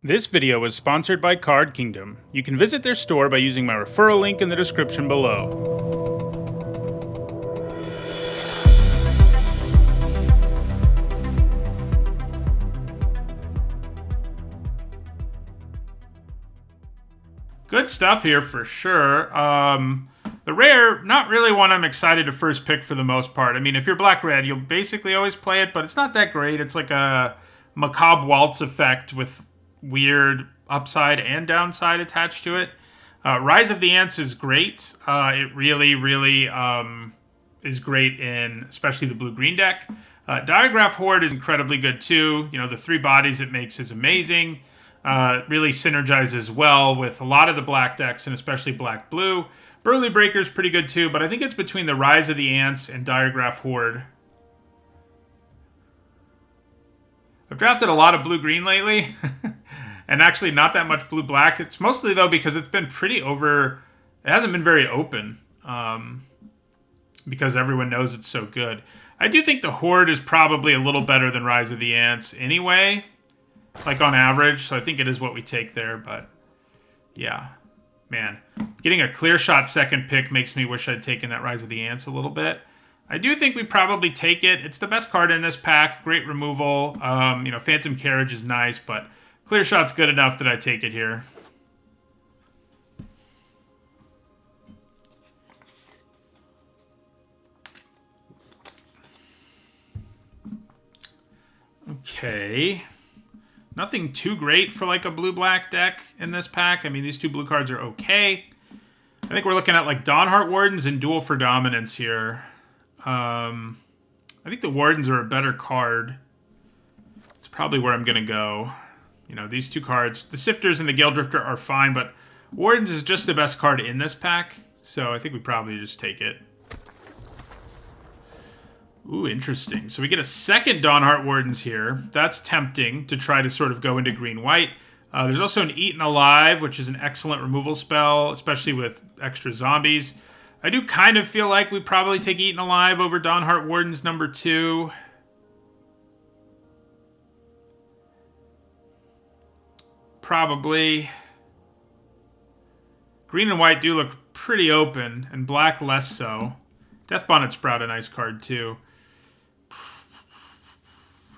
This video is sponsored by Card Kingdom. You can visit their store by using my referral link in the description below. Good stuff here for sure. The rare, not really one I'm excited to first pick for the most part. I mean, if you're black-red, you'll basically always play it, but it's not that great. It's like a macabre waltz effect with weird upside and downside attached to it. Rise of the Ants is great. It really is great in especially the blue-green deck. Diagraph Horde is incredibly good too. You know, the 3 bodies it makes is amazing. Really synergizes well with a lot of the black decks and especially black-blue. Burly Breaker is pretty good too, but I think it's between the Rise of the Ants and Diagraph Horde. I've drafted a lot of blue-green lately, and actually not that much blue-black. It's mostly, though, because it's been pretty over... It hasn't been very open, because everyone knows it's so good. I do think the Horde is probably a little better than Rise of the Ants anyway, like on average, so I think it is what we take there, but yeah. Man, getting a clear shot second pick makes me wish I'd taken that Rise of the Ants a little bit. I do think we probably take it. It's the best card in this pack. Great removal. You know, Phantom Carriage is nice, but Clear Shot's good enough that I take it here. Okay. Nothing too great for like a blue-black deck in this pack. I mean, these 2 blue cards are okay. I think we're looking at like Dawnheart Wardens and Duel for Dominance here. I think the Wardens are a better card. It's probably where I'm going to go. You know, these 2 cards, the Sifters and the Gale Drifter are fine, but Wardens is just the best card in this pack, so I think we probably just take it. Ooh, interesting. So we get a second Dawnheart Wardens here. That's tempting to try to sort of go into green-white. There's also an Eaten Alive, which is an excellent removal spell, especially with extra zombies. I do kind of feel like we probably take Eaten Alive over Dawnheart Wardens number 2. Probably. Green and white do look pretty open, and black less so. Death Bonnet Sprout, a nice card too.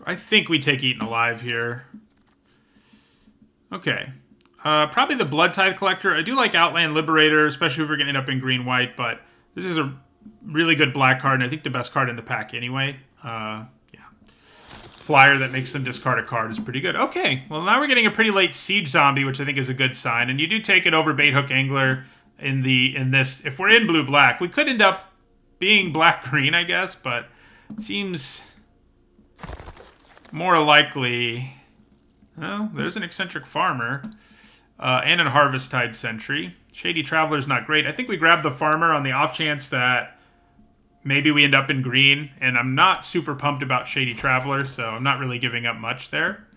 I think we take Eaten Alive here. Okay. Probably the Blood Tithe Collector. I do like Outland Liberator, especially if we're going to end up in green-white, but this is a really good black card, and I think the best card in the pack anyway. Yeah. Flyer that makes them discard a card is pretty good. Okay, well now we're getting a pretty late Siege Zombie, which I think is a good sign, and you do take it over Baithook Angler in this. If we're in blue-black, we could end up being black-green, I guess, but it seems more likely... Oh, there's an Eccentric Farmer. And a Harvest-Tide Sentry. Shady Traveler's not great. I think we grab the Farmer on the off chance that maybe we end up in green. And I'm not super pumped about Shady Traveler, so I'm not really giving up much there.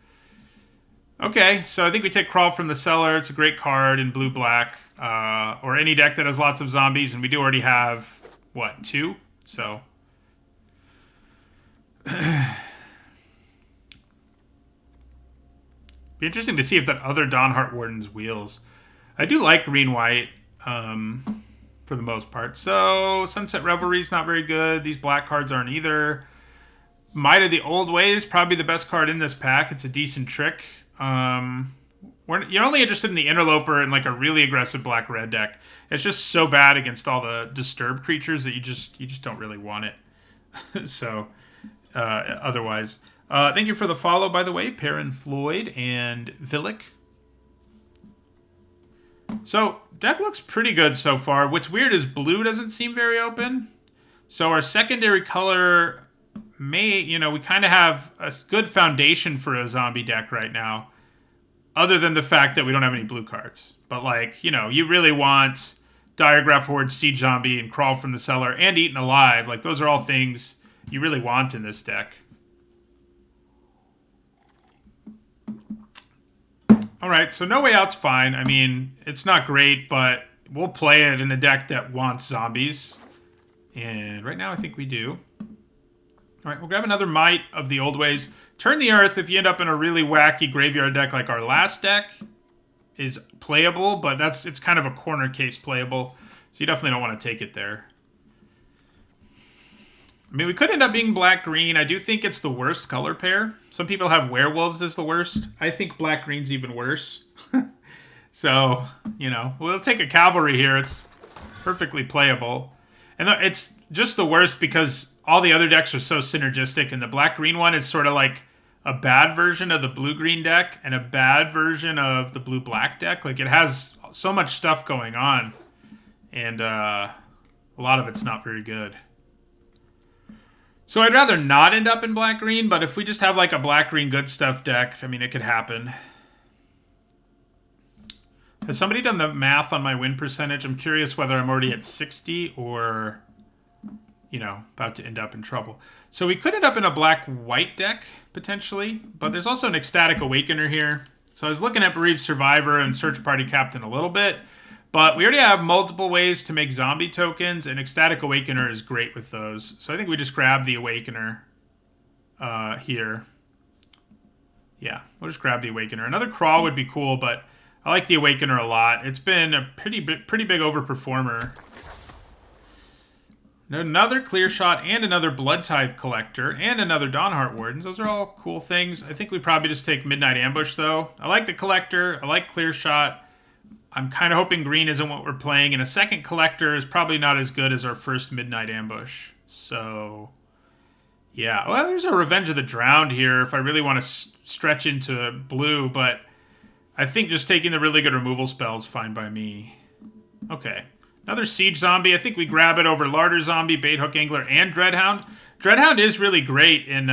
Okay, so I think we take Crawl from the Cellar. It's a great card in blue-black. Or any deck that has lots of zombies. And we do already have, what, 2? So... Be interesting to see if that other Dawnheart Warden's wheels. I do like green-white for the most part. So, Sunset Revelry's not very good. These black cards aren't either. Might of the Old Ways, probably the best card in this pack. It's a decent trick. You're only interested in the Interloper and like a really aggressive black-red deck. It's just so bad against all the disturbed creatures that you just don't really want it. So, otherwise... thank you for the follow, by the way, Perrin Floyd and Villic. So, deck looks pretty good so far. What's weird is blue doesn't seem very open. So our secondary color may, you know, we kind of have a good foundation for a zombie deck right now. Other than the fact that we don't have any blue cards. But, like, you know, you really want Diagraph Horde, Siege Zombie, and Crawl from the Cellar, and Eaten Alive. Like, those are all things you really want in this deck. All right, so No Way Out's fine. I mean, it's not great, but we'll play it in a deck that wants zombies. And right now, I think we do. All right, we'll grab another Might of the Old Ways. Turn the Earth, if you end up in a really wacky graveyard deck like our last deck, is playable, but it's kind of a corner case playable, so you definitely don't want to take it there. I mean, we could end up being black-green. I do think it's the worst color pair. Some people have werewolves as the worst. I think black-green's even worse. So, you know, we'll take a cavalry here. It's perfectly playable. And it's just the worst because all the other decks are so synergistic, and the black-green one is sort of like a bad version of the blue-green deck and a bad version of the blue-black deck. Like, it has so much stuff going on, and a lot of it's not very good. So I'd rather not end up in black-green, but if we just have like a black-green good stuff deck, I mean, it could happen. Has somebody done the math on my win percentage? I'm curious whether I'm already at 60 or, you know, about to end up in trouble. So we could end up in a black-white deck, potentially, but there's also an Ecstatic Awakener here. So I was looking at Bereaved Survivor and Search Party Captain a little bit, but we already have multiple ways to make zombie tokens, and Ecstatic Awakener is great with those. So I think we just grab the Awakener here. Yeah, we'll just grab the Awakener. Another Crawl would be cool, but I like the Awakener a lot. It's been a pretty big overperformer. Another Clear Shot and another Blood Tithe Collector and another Dawnheart Wardens. Those are all cool things. I think we probably just take Midnight Ambush, though. I like the Collector. I like Clear Shot. I'm kind of hoping green isn't what we're playing, and a second Collector is probably not as good as our first Midnight Ambush. So, yeah. Well, there's a Revenge of the Drowned here if I really want to stretch into blue, but I think just taking the really good removal spell is fine by me. Okay. Another Siege Zombie. I think we grab it over Larder Zombie, Bait Hook Angler, and Dreadhound. Dreadhound is really great in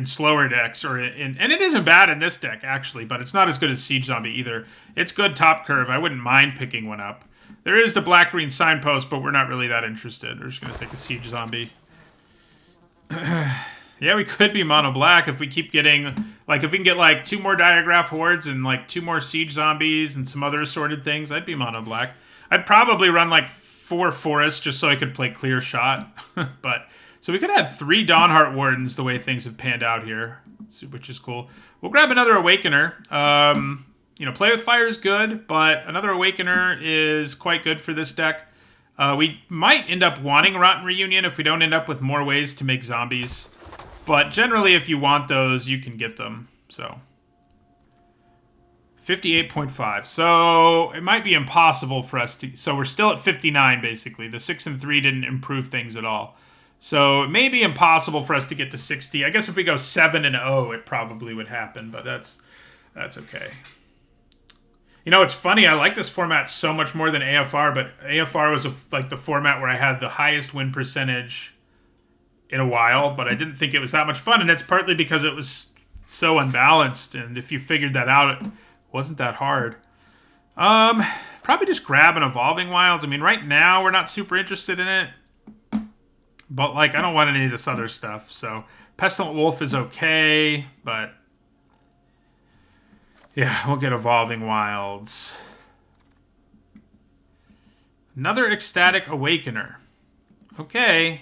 slower decks, and it isn't bad in this deck, actually, but it's not as good as Siege Zombie either. It's good top curve. I wouldn't mind picking one up. There is the black-green Signpost, but we're not really that interested. We're just going to take a Siege Zombie. Yeah, we could be mono black if we keep getting, like, if we can get, like, 2 more Diagraph Hordes and, like, 2 more Siege Zombies and some other assorted things, I'd be mono black. I'd probably run, like, 4 Forests just so I could play Clear Shot. But, so we could have 3 Dawnheart Wardens the way things have panned out here, which is cool. We'll grab another Awakener. You know, Play with Fire is good, but another Awakener is quite good for this deck. We might end up wanting Rotten Reunion if we don't end up with more ways to make zombies. But generally, if you want those, you can get them. So 58.5. So it might be impossible for us to... So we're still at 59, basically. The 6 and 3 didn't improve things at all. So it may be impossible for us to get to 60. I guess if we go 7 and 0, it probably would happen. But that's okay. You know, it's funny. I like this format so much more than AFR. But AFR was like the format where I had the highest win percentage in a while, but I didn't think it was that much fun, and it's partly because it was so unbalanced, and if you figured that out, it wasn't that hard. Probably just grab an Evolving Wilds. I mean, right now, we're not super interested in it, but, like, I don't want any of this other stuff, so Pestilent Wolf is okay, but yeah, we'll get Evolving Wilds. Another Ecstatic Awakener. Okay.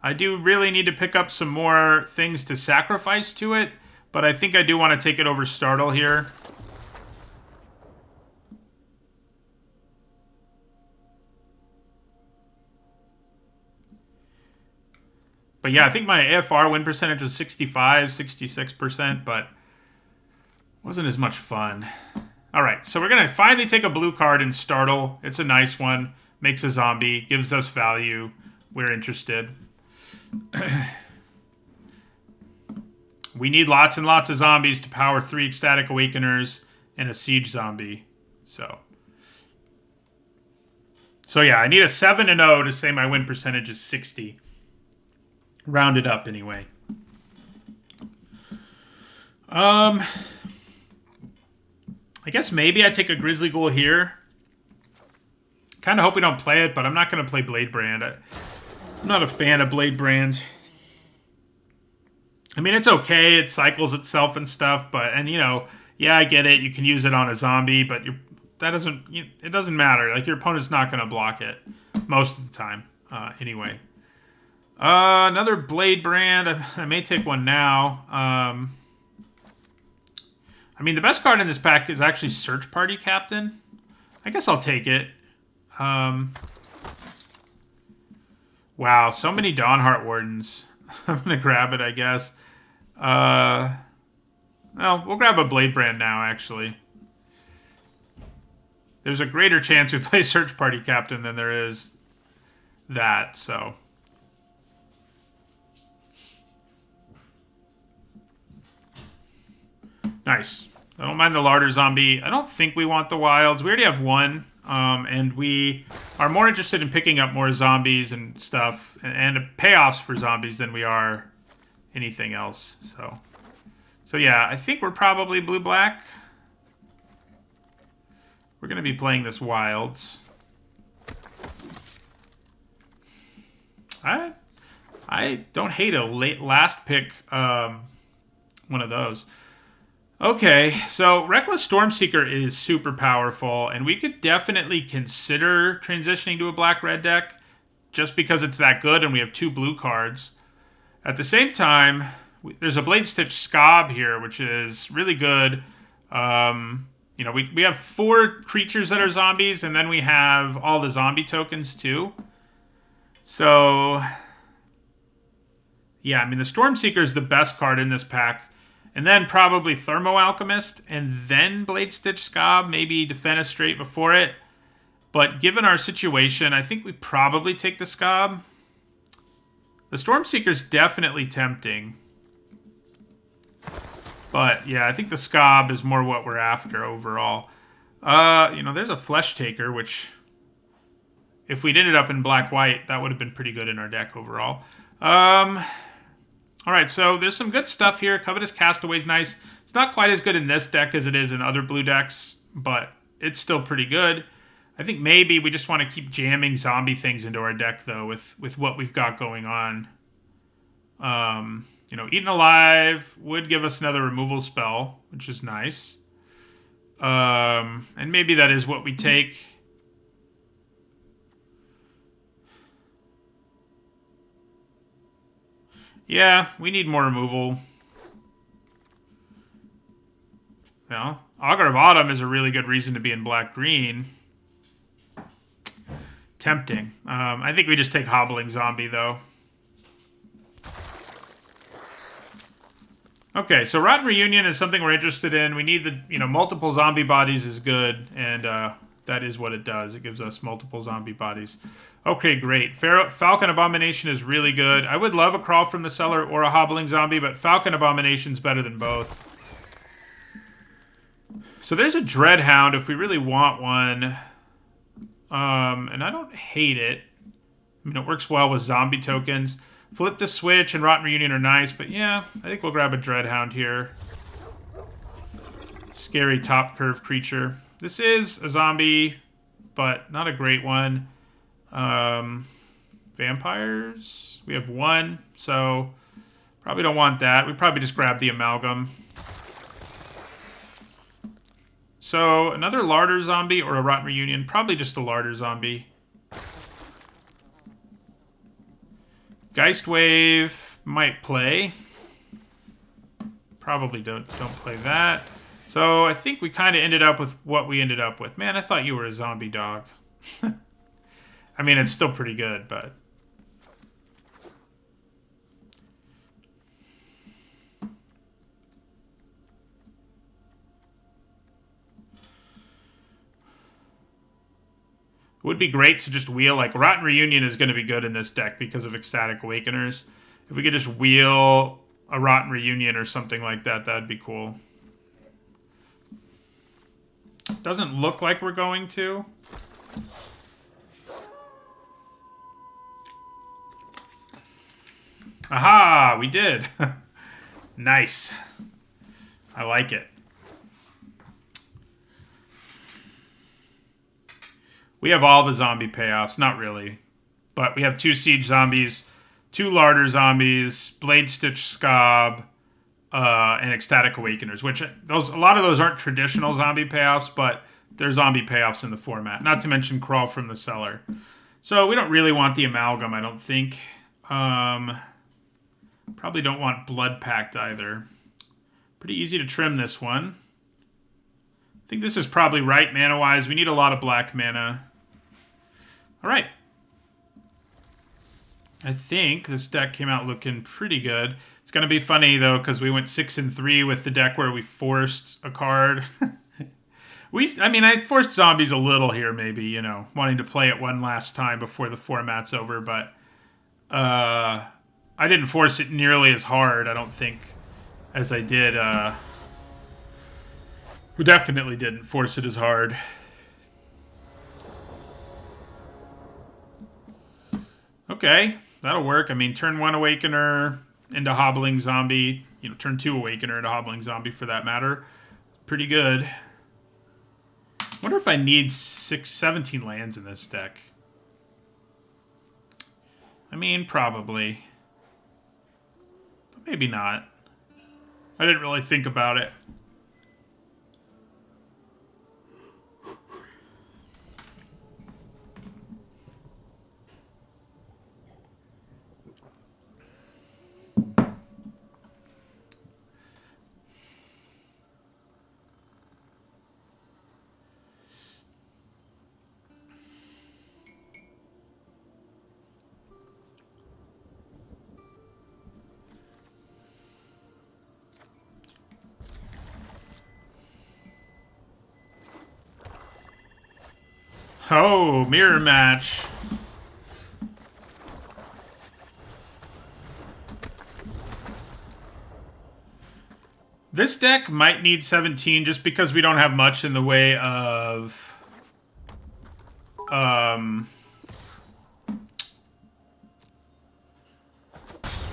I do really need to pick up some more things to sacrifice to it, but I think I do want to take it over Startle here. But yeah, I think my AFR win percentage was 65, 66%, but wasn't as much fun. All right, so we're going to finally take a blue card in Startle. It's a nice one. Makes a zombie, gives us value. We're interested. We need lots and lots of zombies to power 3 Ecstatic Awakeners and a Siege Zombie. So yeah, I need a 7 and 0 to say my win percentage is 60. Rounded up anyway. I guess maybe I take a Grizzly Ghoul here. Kind of hope we don't play it, but I'm not going to play Blade Brand. I'm not a fan of Blade Brand. I mean, it's okay. It cycles itself and stuff, but, and, you know, yeah, I get it. You can use it on a zombie, but it doesn't matter. Like, your opponent's not going to block it most of the time. anyway. Another Blade brand. I may take one now. I mean, the best card in this pack is actually Search Party Captain. I guess I'll take it. Wow, so many Dawnheart Wardens. I'm going to grab it, I guess. Well, we'll grab a Blade brand now, actually. There's a greater chance we play Search Party Captain than there is that, so... Nice. I don't mind the Larder Zombie. I don't think we want the Wilds. We already have one, and we are more interested in picking up more zombies and stuff, and payoffs for zombies than we are anything else. So yeah, I think we're probably blue-black. We're going to be playing this Wilds. I don't hate a last pick one of those. Okay, so Reckless Stormseeker is super powerful, and we could definitely consider transitioning to a black-red deck just because it's that good and we have 2 blue cards. At the same time, there's a Blade Stitch Scob here, which is really good. You know, we have 4 creatures that are zombies, and then we have all the zombie tokens too. So, yeah, I mean, the Stormseeker is the best card in this pack. And then probably Thermo Alchemist, and then Blade Stitch Scob, maybe Defense straight before it. But given our situation, I think we probably take the Scob. The Stormseeker's definitely tempting. But, yeah, I think the Scob is more what we're after overall. You know, there's a Flesh Taker, which, if we'd ended up in black-white, that would have been pretty good in our deck overall. All right, so there's some good stuff here. Covetous Castaway's nice. It's not quite as good in this deck as it is in other blue decks, but it's still pretty good. I think maybe we just want to keep jamming zombie things into our deck, though, with what we've got going on. You know, Eaten Alive would give us another removal spell, which is nice. And maybe that is what we take. Yeah, we need more removal. Well, Augur of Autumn is a really good reason to be in black-green. Tempting. I think we just take Hobbling Zombie, though. Okay, so Rotten Reunion is something we're interested in. We need the, you know, multiple zombie bodies is good, and that is what it does. It gives us multiple zombie bodies. Okay, great. Falcon Abomination is really good. I would love a Crawl from the Cellar or a Hobbling Zombie, but Falcon Abomination's better than both. So there's a Dreadhound if we really want one. And I don't hate it. I mean, it works well with zombie tokens. Flip the Switch and Rotten Reunion are nice, but yeah, I think we'll grab a Dreadhound here. Scary top curve creature. This is a zombie, but not a great one. Vampires. We have 1, so probably don't want that. We probably just grab the Amalgam. So another Larder Zombie or a Rotten Reunion. Probably just the Larder Zombie. Geist Wave might play. Probably don't play that. So I think we kind of ended up with what we ended up with. Man, I thought you were a zombie dog. I mean, it's still pretty good, but... It would be great to just wheel, like, Rotten Reunion is going to be good in this deck because of Ecstatic Awakeners. If we could just wheel a Rotten Reunion or something like that, that'd be cool. Doesn't look like we're going to. Aha! We did! Nice. I like it. We have all the zombie payoffs. Not really. But we have 2 Siege Zombies, 2 Larder Zombies, Blade Stitch Scob, and Ecstatic Awakeners, which a lot of those aren't traditional zombie payoffs, but they're zombie payoffs in the format. Not to mention Crawl from the Cellar. So we don't really want the Amalgam, I don't think. Probably don't want Blood Pact either. Pretty easy to trim this one. I think this is probably right mana-wise. We need a lot of black mana. Alright. I think this deck came out looking pretty good. It's going to be funny, though, because we went 6-3 with the deck where we forced a card. I forced zombies a little here, maybe, you know, wanting to play it one last time before the format's over, but I didn't force it nearly as hard, I don't think, as I did. We definitely didn't force it as hard. Okay, that'll work. I mean, turn 1 Awakener into Hobbling Zombie. You know, turn 2 Awakener into Hobbling Zombie, for that matter. Pretty good. Wonder if I need 17 lands in this deck. I mean, probably. But maybe not. I didn't really think about it. Oh, mirror match. This deck might need 17 just because we don't have much in the way of... I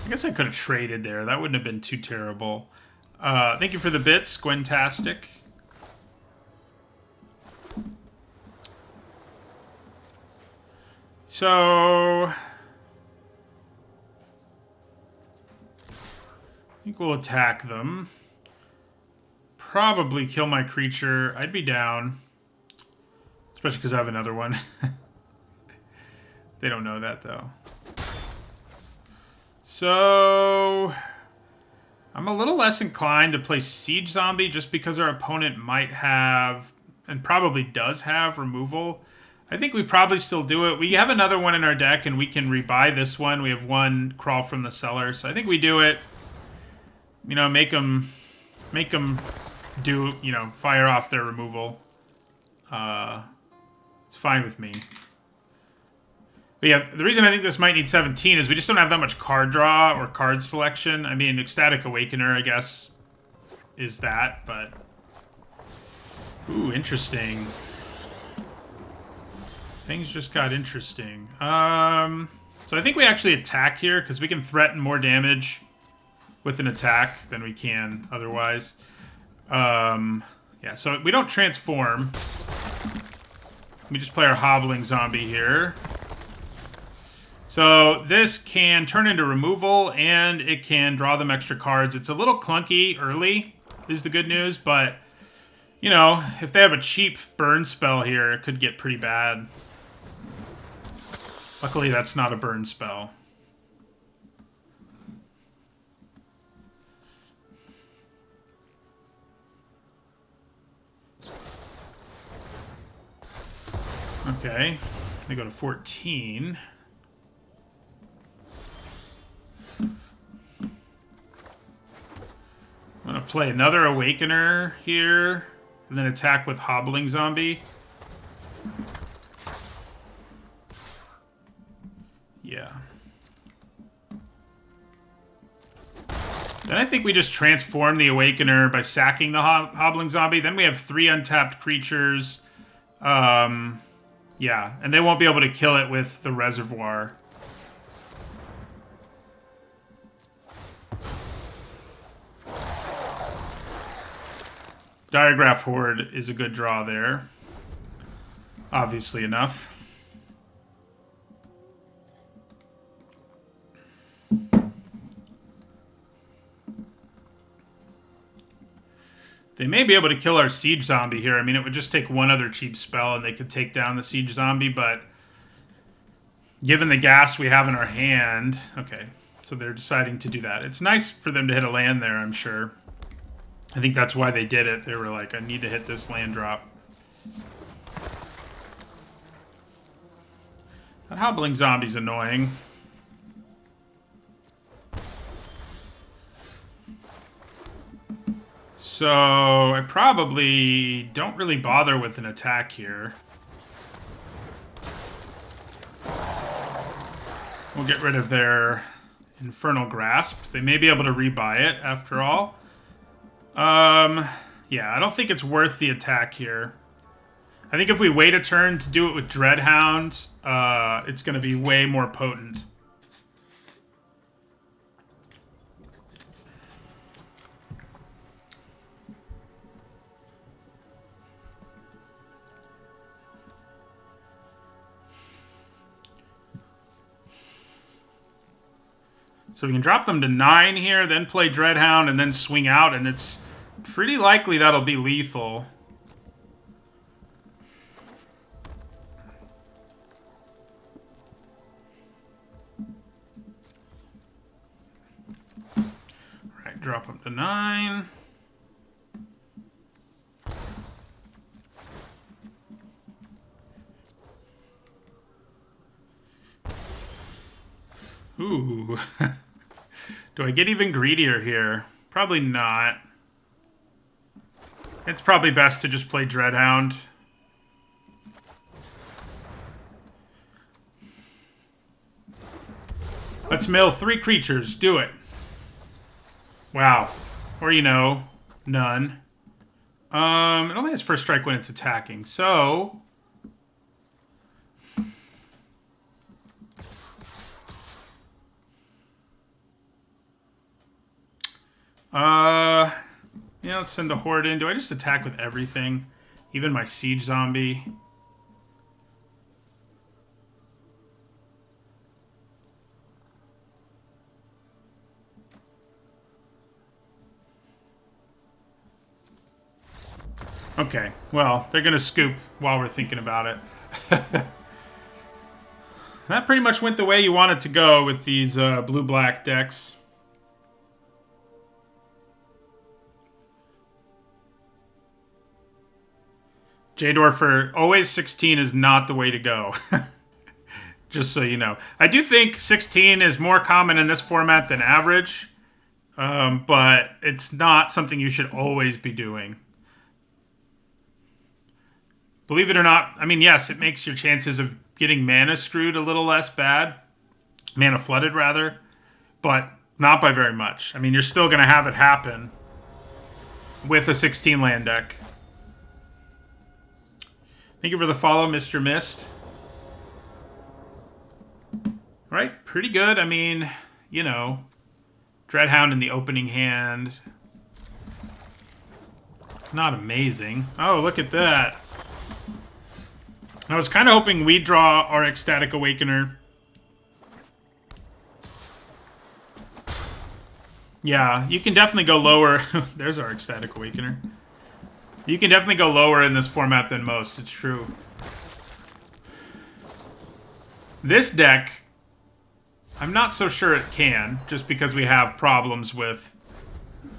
guess I could have traded there. That wouldn't have been too terrible. Thank you for the bits, Gwentastic. So... I think we'll attack them. Probably kill my creature. I'd be down. Especially because I have another one. They don't know that, though. So... I'm a little less inclined to play Siege Zombie just because our opponent might have, and probably does have, removal. I think we probably still do it. We have another one in our deck, and we can rebuy this one. We have one Crawl from the Cellar, so I think we do it. You know, make them do, you know, fire off their removal. It's fine with me. But yeah, the reason I think this might need 17 is we just don't have that much card draw or card selection. I mean, Ecstatic Awakener, I guess, is that, but... Ooh, interesting. Things just got interesting. So I think we actually attack here, because we can threaten more damage with an attack than we can otherwise. Yeah, so we don't transform. We just play our Hobbling Zombie here. So this can turn into removal, and it can draw them extra cards. It's a little clunky early, is the good news, but, you know, if they have a cheap burn spell here, it could get pretty bad. Luckily, that's not a burn spell. Okay, they go to 14. I'm gonna play another Awakener here, and then attack with Hobbling Zombie. Yeah. Then I think we just transform the Awakener by sacking the Hobbling Zombie. Then we have 3 untapped creatures. Yeah, and they won't be able to kill it with the Reservoir. Diregraph Horde is a good draw there. Obviously enough. They may be able to kill our Siege Zombie here. I mean, it would just take one other cheap spell and they could take down the Siege Zombie, but given the gas we have in our hand. Okay, so they're deciding to do that. It's nice for them to hit a land there, I'm sure. I think that's why they did it. They were like, I need to hit this land drop. That hobbling zombie's annoying. So I probably don't really bother with an attack here. We'll get rid of their Infernal Grasp. They may be able to rebuy it after all. Yeah, I don't think it's worth the attack here. I think if we wait a turn to do it with Dreadhound, it's going to be way more potent. So we can drop them to 9 here, then play Dreadhound, and then swing out, and it's pretty likely that'll be lethal. Alright, drop them to 9. Ooh. Do I get even greedier here? Probably not. It's probably best to just play Dreadhound. Let's mill 3 creatures. Do it. Wow. Or, you know, none. It only has first strike when it's attacking, so... yeah, let's send the Horde in. Do I just attack with everything? Even my Siege Zombie? Okay, well, they're going to scoop while we're thinking about it. That pretty much went the way you want it to go with these blue-black decks. J-Dorfer, always 16 is not the way to go. Just so you know. I do think 16 is more common in this format than average. But it's not something you should always be doing. Believe it or not, I mean, yes, it makes your chances of getting mana screwed a little less bad. Mana flooded, rather. But not by very much. I mean, you're still going to have it happen with a 16 land deck. Thank you for the follow, Mr. Mist. Right, pretty good. I mean, you know, Dreadhound in the opening hand. Not amazing. Oh, look at that. I was kind of hoping we'd draw our Ecstatic Awakener. Yeah, you can definitely go lower. There's our Ecstatic Awakener. You can definitely go lower in this format than most, it's true. This deck, I'm not so sure it can, just because we have problems with...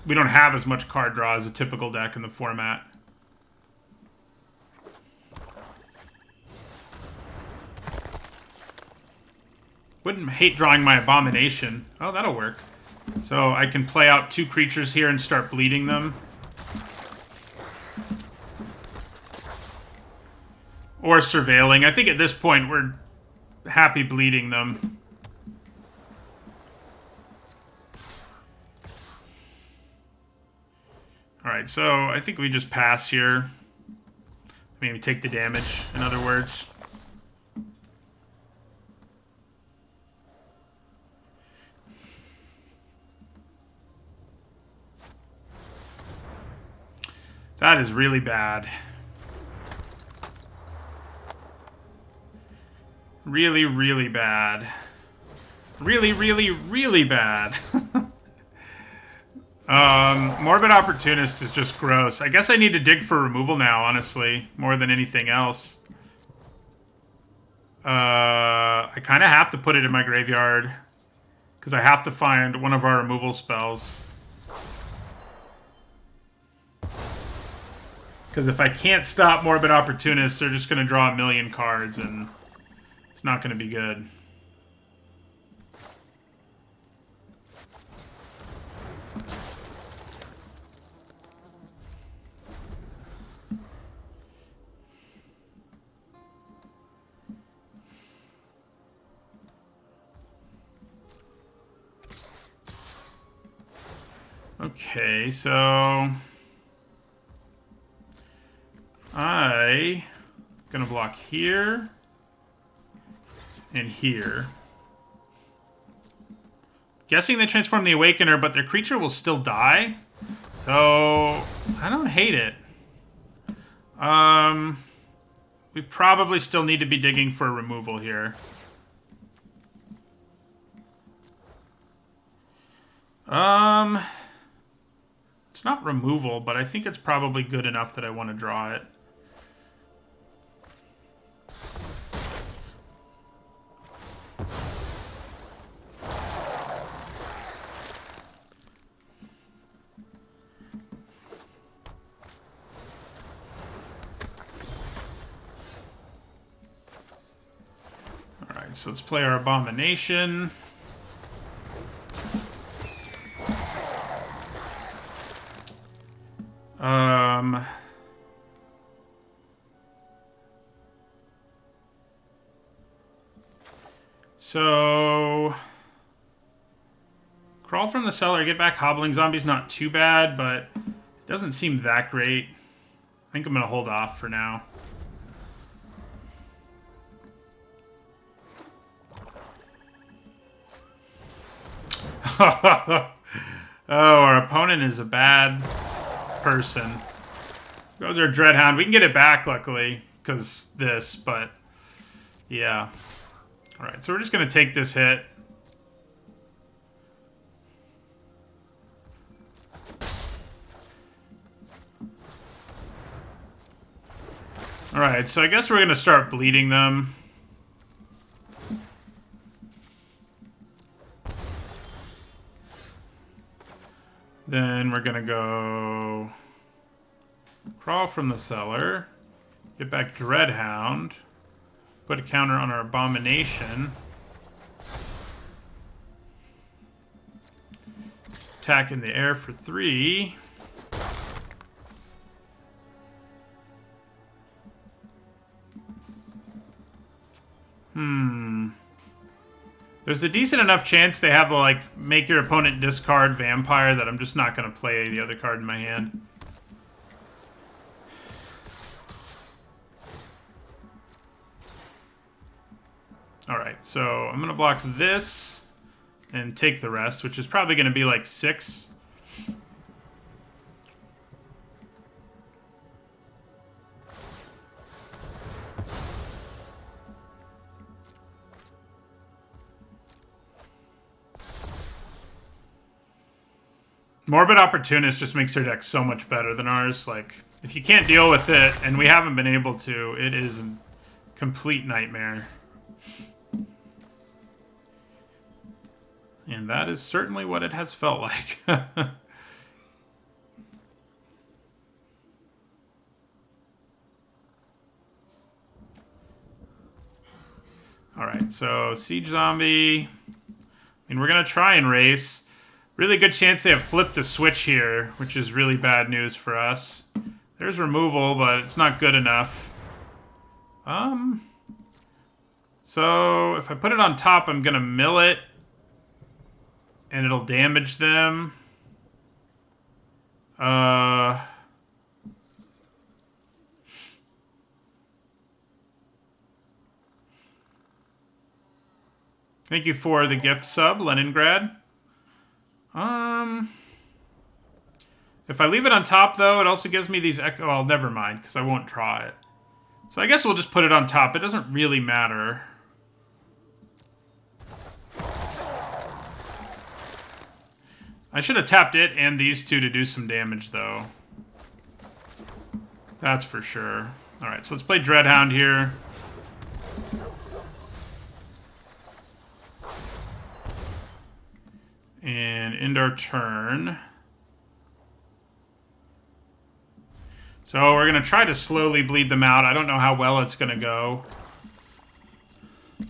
We don't have as much card draw as a typical deck in the format. Wouldn't hate drawing my Abomination. Oh, that'll work. So I can play out 2 creatures here and start bleeding them. Or surveilling. I think at this point we're happy bleeding them. Alright, so I think we just pass here. Maybe take the damage, in other words. That is really bad. Really, really bad. Really, really, really bad. Morbid Opportunist is just gross. I guess I need to dig for removal now, honestly, more than anything else. I kind of have to put it in my graveyard. Because I have to find one of our removal spells. Because if I can't stop Morbid Opportunists, they're just going to draw a million cards, and it's not going to be good. Okay, so I'm gonna block here and here. Guessing they transform the Awakener, but their creature will still die. So I don't hate it. We probably still need to be digging for removal here. It's not removal, but I think it's probably good enough that I want to draw it. Alright, so let's play our Abomination. So crawl from the cellar, get back Hobbling Zombie's not too bad, but it doesn't seem that great. I think I'm gonna hold off for now. Oh, our opponent is a bad person. Goes our Dreadhound. We can get it back, luckily, because this, but yeah. Alright, so we're just going to take this hit. Alright, so I guess we're going to start bleeding them. Then we're going to go crawl from the cellar, get back Dreadhound, put a counter on our Abomination, attack in the air for 3. There's a decent enough chance they have to, like, make your opponent discard Vampire that I'm just not going to play the other card in my hand. Alright, so I'm going to block this and take the rest, which is probably going to be like 6. Morbid Opportunist just makes their deck so much better than ours. Like, if you can't deal with it, and we haven't been able to, it is a complete nightmare. And that is certainly what it has felt like. Alright, so Siege Zombie. I mean, we're going to try and race. Really good chance they have flipped the switch here, which is really bad news for us. There's removal, but it's not good enough. So if I put it on top, I'm going to mill it. And it'll damage them. Thank you for the gift sub, Leningrad. If I leave it on top, though, it also gives me these... Well, never mind, because I won't draw it. So I guess we'll just put it on top. It doesn't really matter. I should have tapped it and these two to do some damage, though. That's for sure. Alright, so let's play Dreadhound here. end our turn. So we're going to try to slowly bleed them out. I don't know how well it's going to go.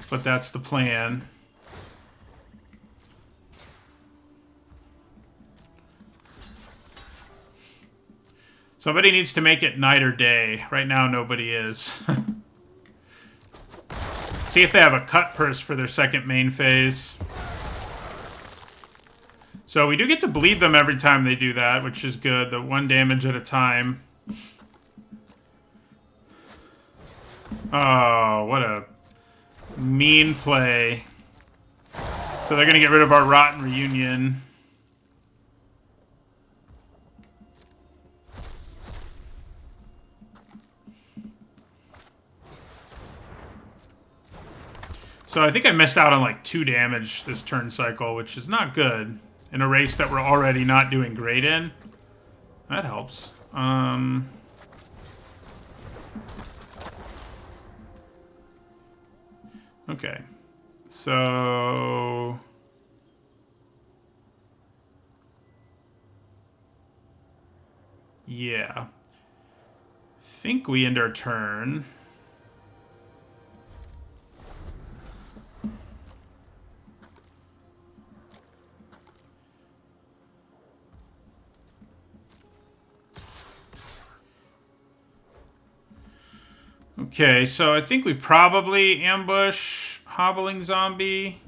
But that's the plan. Somebody needs to make it night or day. Right now, nobody is. See if they have a cut purse for their second main phase. So we do get to bleed them every time they do that, which is good. The 1 damage at a time. Oh, what a mean play. So they're going to get rid of our Rotten Reunion. So I think I missed out on like 2 damage this turn cycle, which is not good. In a race that we're already not doing great in. That helps. Okay. So... yeah. I think we end our turn. Okay, so I think we probably ambush Hobbling Zombie.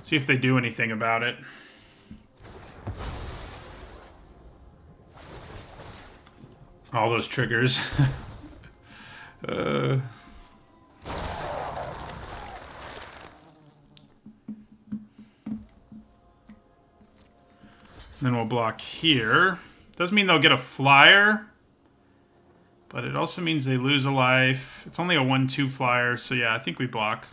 See if they do anything about it. All those triggers. Then we'll block here. Doesn't mean they'll get a flyer, but it also means they lose a life. It's only a 1/2 flyer, so yeah, I think we block.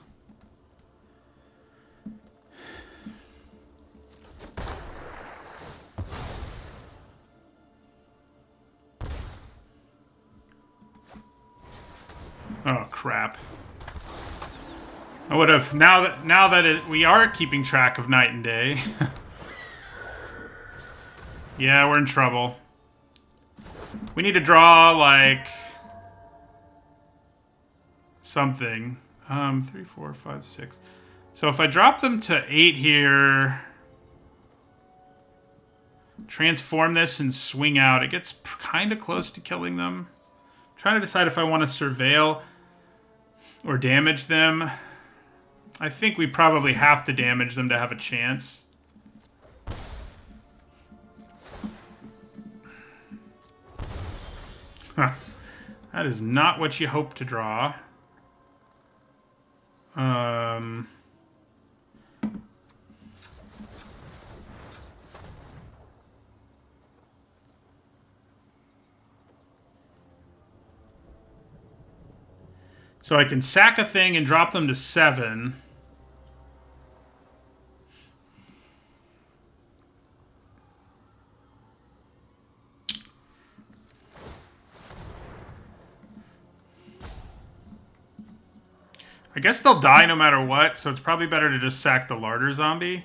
Oh crap! I would have now that we are keeping track of night and day. Yeah, we're in trouble. We need to draw, like... something. 3, 4, 5, 6. So if I drop them to 8 here... transform this and swing out, it gets kind of close to killing them. I'm trying to decide if I want to surveil or damage them. I think we probably have to damage them to have a chance. Huh. That is not what you hope to draw. So I can sack a thing and drop them to 7. I guess they'll die no matter what, so it's probably better to just sack the larder zombie.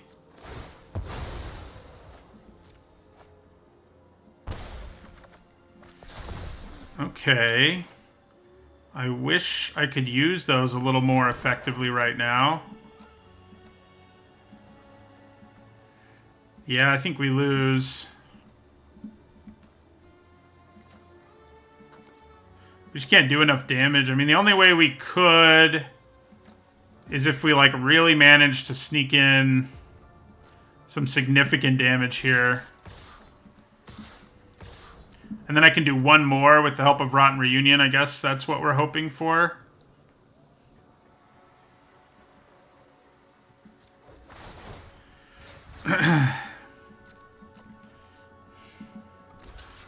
Okay. I wish I could use those a little more effectively right now. Yeah, I think we lose. We just can't do enough damage. I mean, the only way we could... is if we, like, really manage to sneak in some significant damage here. And then I can do one more with the help of Rotten Reunion. I guess that's what we're hoping for.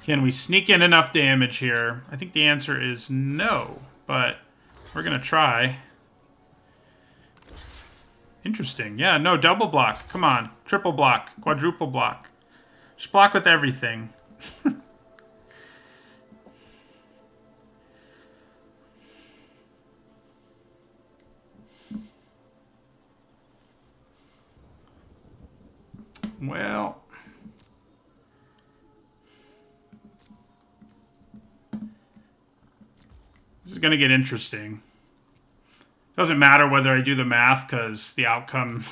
Can we sneak in enough damage here? I think the answer is no, but we're going to try. Interesting. Yeah, no, double block. Come on. Triple block. Quadruple block. Just block with everything. Well, this is going to get interesting. Doesn't matter whether I do the math because the outcome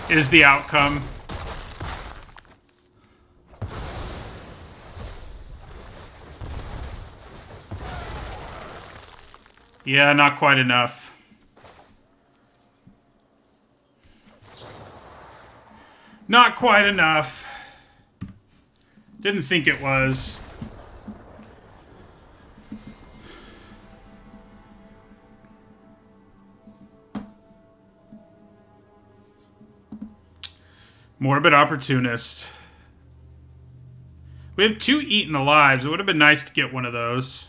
is the outcome. Yeah, not quite enough. Not quite enough. Didn't think it was. Morbid Opportunist. We have 2 Eaten Alives. It would have been nice to get one of those.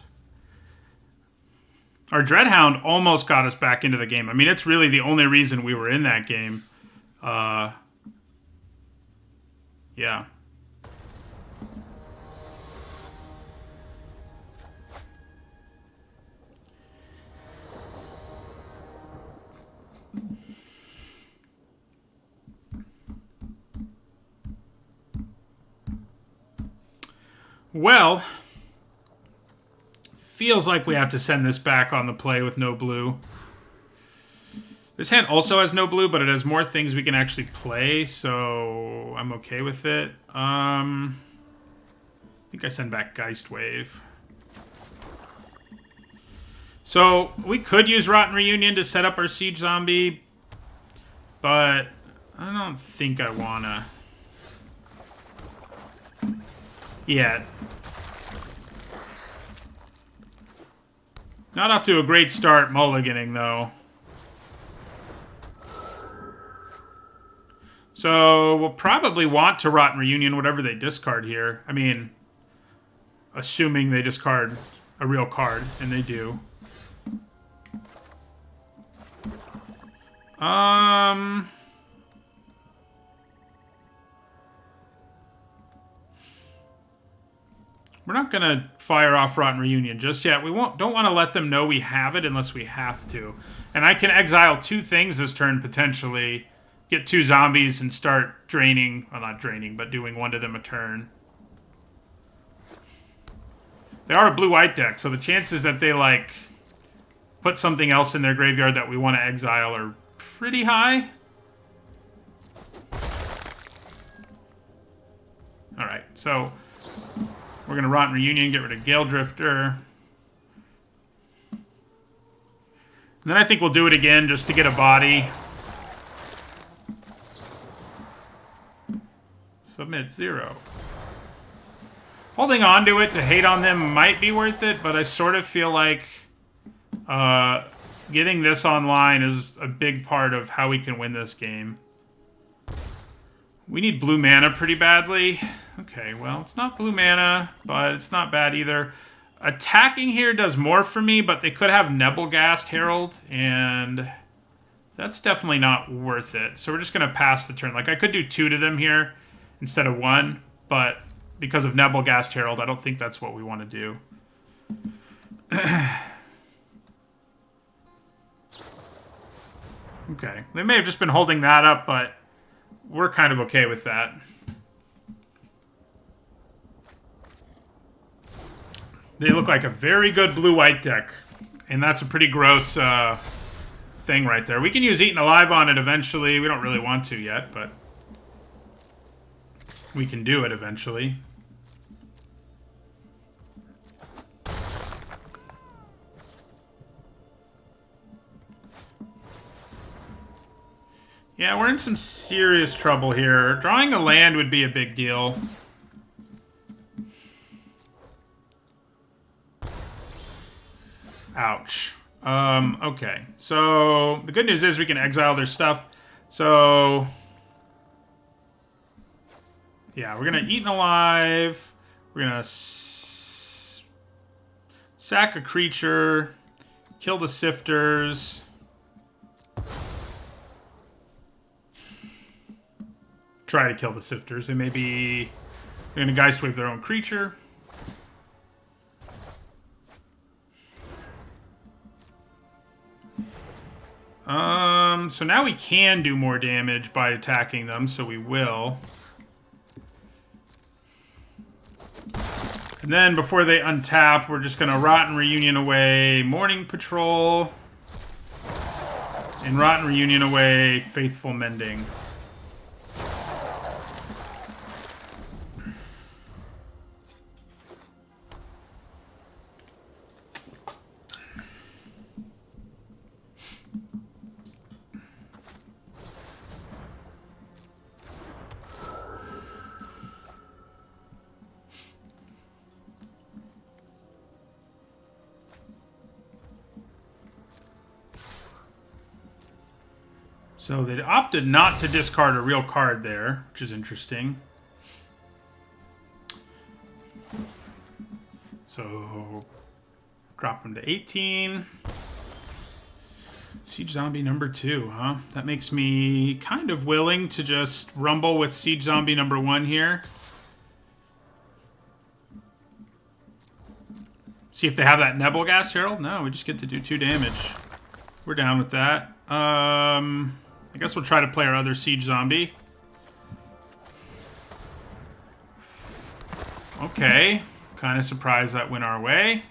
Our Dreadhound almost got us back into the game. I mean, it's really the only reason we were in that game. Yeah. Well, feels like we have to send this back on the play with no blue. This hand also has no blue, but it has more things we can actually play, so I'm okay with it. I think I send back Geist Wave. So we could use Rotten Reunion to set up our Siege Zombie, but I don't think I wanna yet. Not off to a great start mulliganing, though. So we'll probably want to Rotten Reunion whatever they discard here. I mean, assuming they discard a real card, and they do. We're not gonna fire off Rotten Reunion just yet. We don't want to let them know we have it unless we have to. And I can exile 2 things this turn potentially. Get 2 zombies and start draining. Well, not draining, but doing 1 to them a turn. They are a blue-white deck, so the chances that they, like, put something else in their graveyard that we want to exile are pretty high. Alright, so we're going to Rotten Reunion, get rid of Gale Drifter. And then I think we'll do it again just to get a body. Submit 0. Holding on to it to hate on them might be worth it, but I sort of feel like getting this online is a big part of how we can win this game. We need blue mana pretty badly. Okay, well, it's not blue mana, but it's not bad either. Attacking here does more for me, but they could have Nebelgast Herald, and that's definitely not worth it. So we're just going to pass the turn. Like, I could do 2 to them here instead of 1, but because of Nebelgast Herald, I don't think that's what we want to do. Okay, they may have just been holding that up, but we're kind of okay with that. They look like a very good blue-white deck, and that's a pretty gross thing right there. We can use Eaten Alive on it eventually. We don't really want to yet, but we can do it eventually. Yeah, we're in some serious trouble here. Drawing a land would be a big deal. Ouch. Okay. So, the good news is we can exile their stuff. So, yeah, we're going to Eaten Alive. We're going to sack a creature. Kill the Sifters. Try to kill the Sifters. They may be They're going to Geist Wave their own creature. So now we can do more damage by attacking them, so we will. And then before they untap, we're just going to Rotten Reunion away Morning Patrol. And Rotten Reunion away Faithful Mending. So they opted not to discard a real card there, which is interesting. So drop them to 18. Siege Zombie number 2, huh? That makes me kind of willing to just rumble with Siege Zombie number 1 here. See if they have that Nebelgast Herald. No, we just get to do 2 damage. We're down with that. I guess we'll try to play our other Siege Zombie. Okay. Kind of surprised that went our way.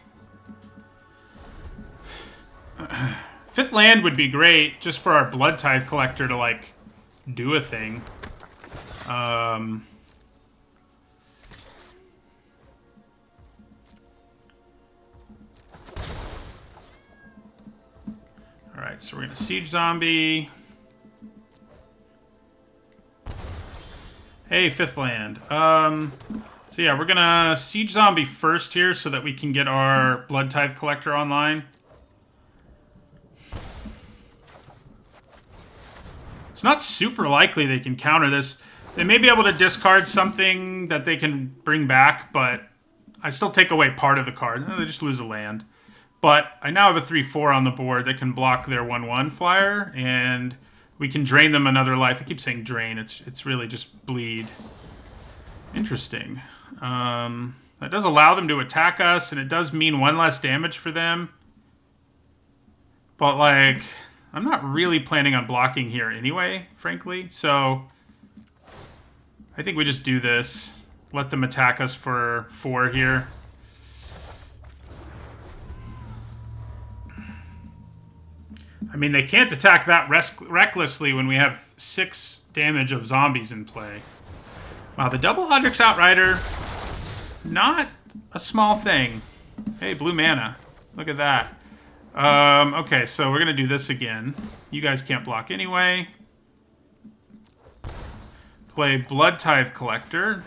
5th land would be great, just for our Blood Tithe Collector to, like, do a thing. Alright, so we're going to Siege Zombie. Hey, 5th land. So yeah, we're gonna Siege Zombie first here so that we can get our Blood Tithe Collector online. It's not super likely they can counter this. They may be able to discard something that they can bring back, but I still take away part of the card. They just lose a land. But I now have a 3/4 on the board that can block their 1/1 flyer, and we can drain them another life. I keep saying drain. It's really just bleed. Interesting. That does allow them to attack us, and it does mean 1 less damage for them. But, like, I'm not really planning on blocking here anyway, frankly. So I think we just do this. Let them attack us for 4 here. I mean, they can't attack that recklessly when we have 6 damage of zombies in play. Wow, the double Hodrick's Outrider, not a small thing. Hey, blue mana. Look at that. Okay, so we're going to do this again. You guys can't block anyway. Play Blood Tithe Collector.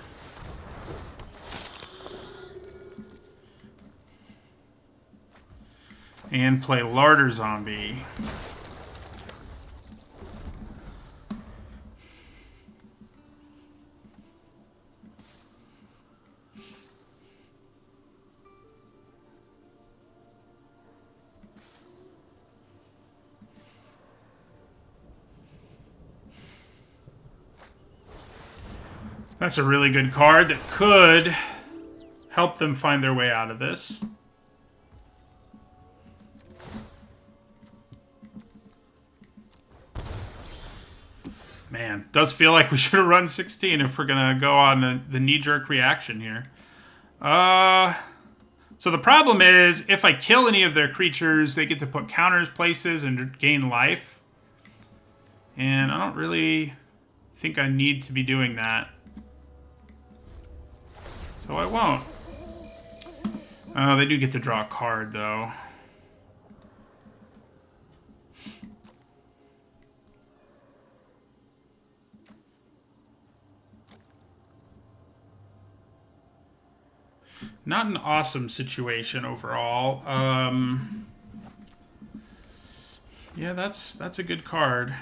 And play Larder Zombie. That's a really good card that could help them find their way out of this. Man, does feel like we should have run 16 if we're going to go on the knee-jerk reaction here. So the problem is, if I kill any of their creatures, they get to put counters places and gain life. And I don't really think I need to be doing that. So I won't. They do get to draw a card, though. Not an awesome situation overall. Yeah, that's a good card.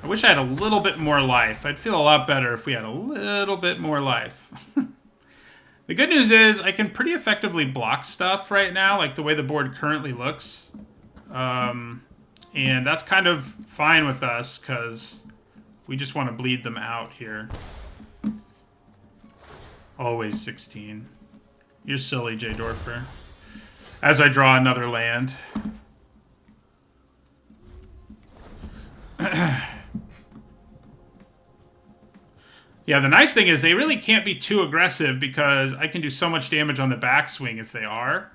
I wish I had a little bit more life. I'd feel a lot better if we had a little bit more life. The good news is I can pretty effectively block stuff right now, like the way the board currently looks. And that's kind of fine with us, because We just want to bleed them out here. Always 16. You're silly, J. Dorfer. As I draw another land. Yeah, the nice thing is they really can't be too aggressive because I can do so much damage on the backswing if they are.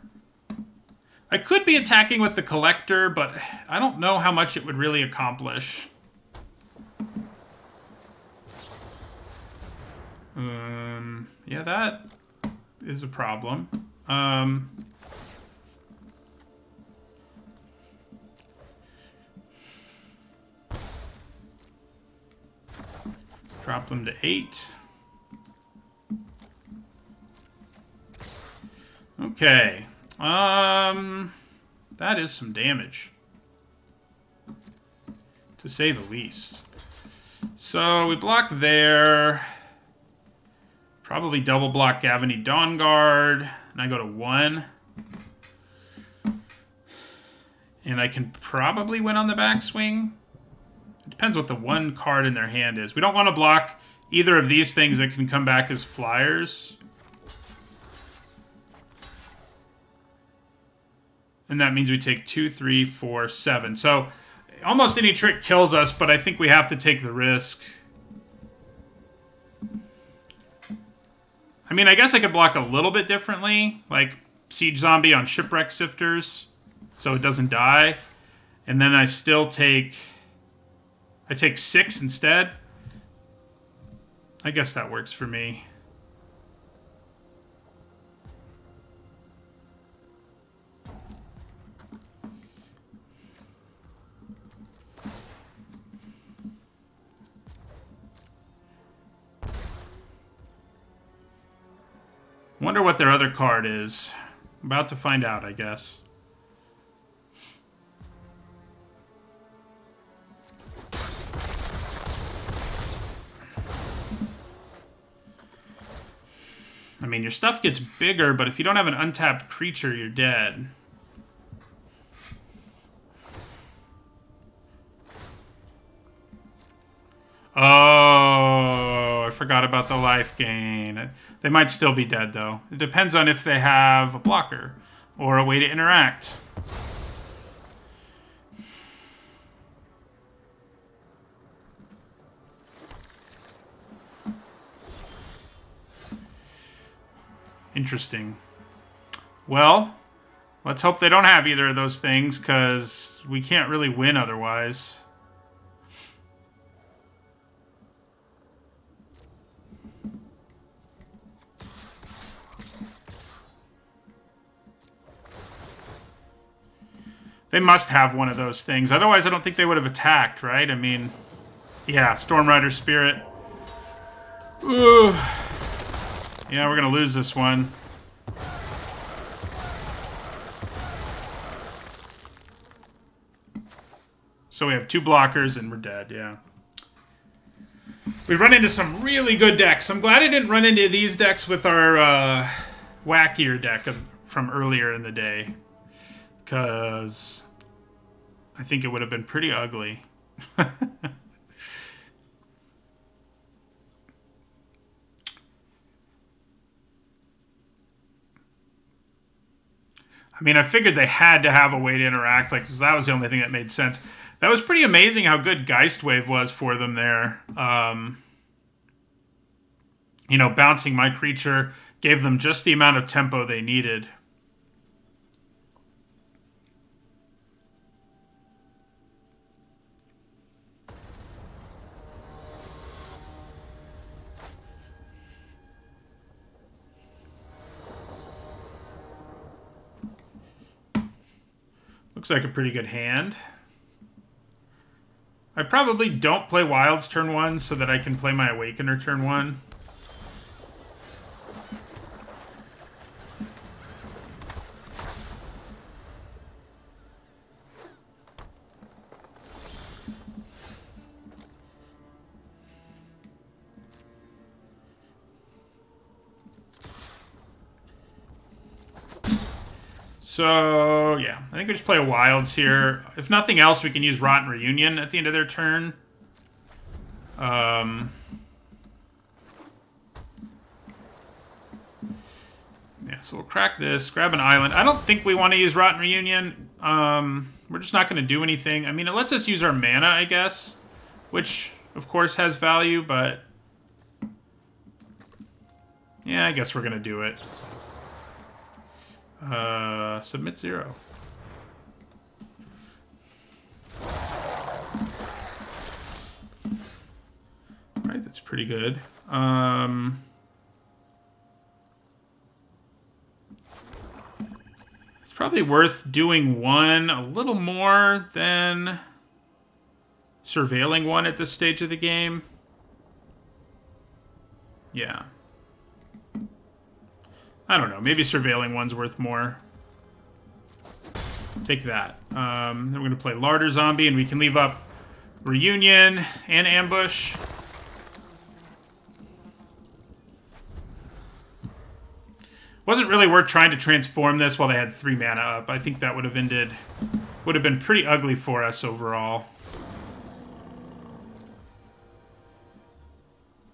I could be attacking with the Collector, but I don't know how much it would really accomplish. Yeah, that is a problem. Drop them to 8. Okay. That is some damage, to say the least. So we block there. Probably double block Gavany Dawnguard. And I go to 1. And I can probably win on the backswing. It depends what the one card in their hand is. We don't want to block either of these things that can come back as flyers. And that means we take 2, 3, 4, 7. So almost any trick kills us, but I think we have to take the risk. I mean, I guess I could block a little bit differently, like Siege Zombie on Shipwreck Sifters, so it doesn't die. And then I still take... I take 6 instead. I guess that works for me. Wonder what their other card is. About to find out, I guess. I mean, your stuff gets bigger, but if you don't have an untapped creature, you're dead. Oh, I forgot about the life gain. They might still be dead, though. It depends on if they have a blocker or a way to interact. Interesting. Well, let's hope they don't have either of those things, because we can't really win otherwise. They must have one of those things. Otherwise, I don't think they would have attacked, right? I mean, yeah, Stormrider Spirit. Ooh. Yeah, we're going to lose this one. So we have 2 blockers and we're dead, yeah. We run into some really good decks. I'm glad I didn't run into these decks with our wackier deck from earlier in the day. Because I think it would have been pretty ugly. I mean, I figured they had to have a way to interact, like, 'cause that was the only thing that made sense. That was pretty amazing how good Geistwave was for them there. You know, bouncing my creature gave them just the amount of tempo they needed. Looks like a pretty good hand. I probably don't play Wilds turn 1 so that I can play my Awakener turn 1. So, yeah, I think we just play a Wilds here. If nothing else, we can use Rotten Reunion at the end of their turn. Yeah, so we'll crack this, grab an island. I don't think we want to use Rotten Reunion. We're just not going to do anything. I mean, it lets us use our mana, I guess, which, of course, has value, but... yeah, I guess we're going to do it. Submit 0. Alright, that's pretty good. It's probably worth doing one a little more than surveilling one at this stage of the game. Yeah. I don't know. Maybe surveilling one's worth more. Take that. Then we're going to play Larder Zombie, and we can leave up Reunion and Ambush. Wasn't really worth trying to transform this while they had 3 mana up. I think that would have been pretty ugly for us overall.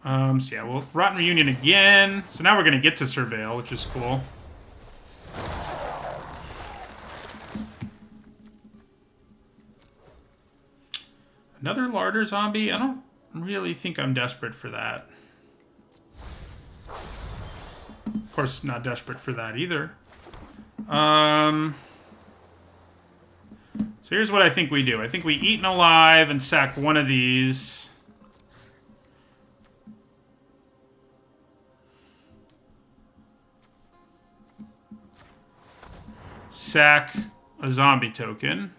So yeah, we'll Rotten Reunion again. So now we're going to get to Surveil, which is cool. Another Larder Zombie? I don't really think I'm desperate for that. Of course, not desperate for that either. So here's what I think we do. I think we Eaten Alive and sack one of these. Sack a zombie token.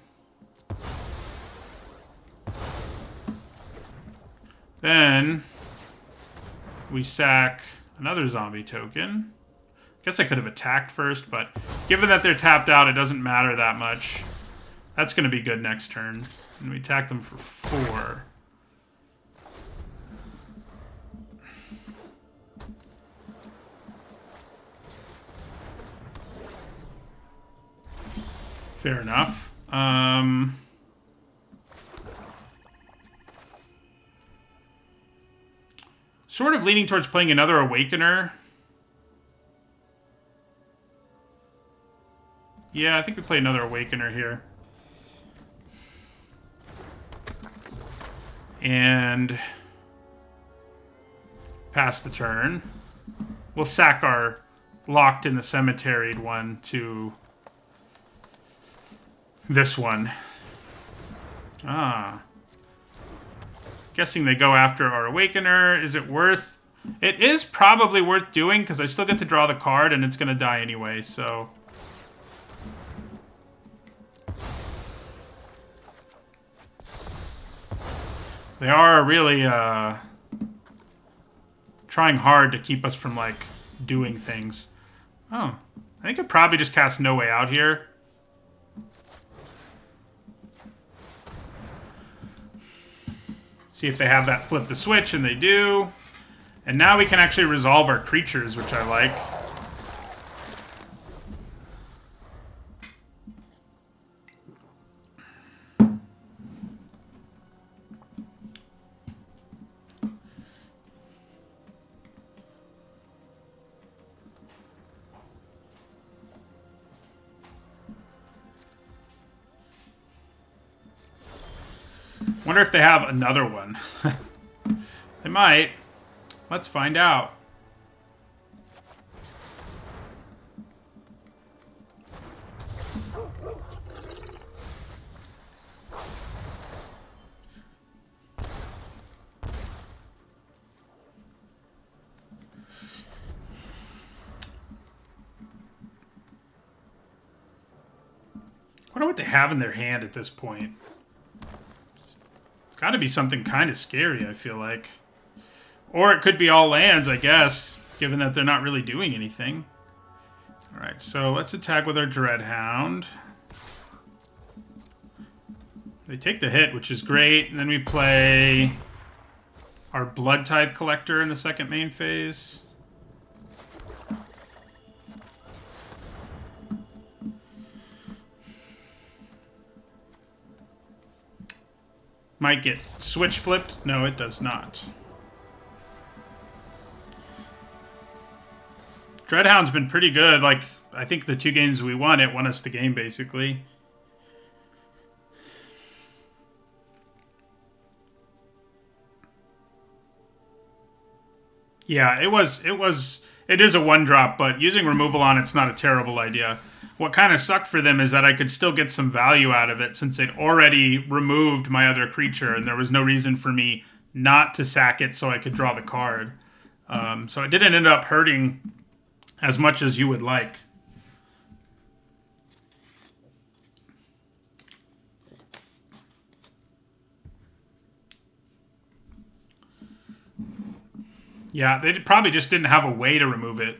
Then we sack another zombie token. Guess I could have attacked first, but given that they're tapped out, it doesn't matter that much. That's going to be good next turn. And we attack them for 4. Fair enough. Sort of leaning towards playing another Awakener. Yeah, I think we play another Awakener here. And pass the turn. We'll sack our locked in the cemeteried one to this one. Ah. Guessing they go after our Awakener. Is it worth... It is probably worth doing, because I still get to draw the card, and it's going to die anyway, so... They are really, trying hard to keep us from, like, doing things. Oh. I think I'd probably just cast No Way Out here. See if they have that flip the switch, and they do. And now we can actually resolve our creatures, which I like. Wonder if they have another one. They might. Let's find out. Wonder what they have in their hand at this point. Got to be something kind of scary, I feel like. Or it could be all lands, I guess, given that they're not really doing anything. Alright, so let's attack with our Dreadhound. They take the hit, which is great. And then we play our Blood Tithe Collector in the second main phase. Might get switch flipped. No, it does not. Dreadhound's been pretty good. Like, I think the 2 games we won, it won us the game, basically. Yeah, it is a 1-drop, but using removal on it's not a terrible idea. What kind of sucked for them is that I could still get some value out of it since they'd already removed my other creature, and there was no reason for me not to sack it so I could draw the card. So it didn't end up hurting as much as you would like. Yeah, they probably just didn't have a way to remove it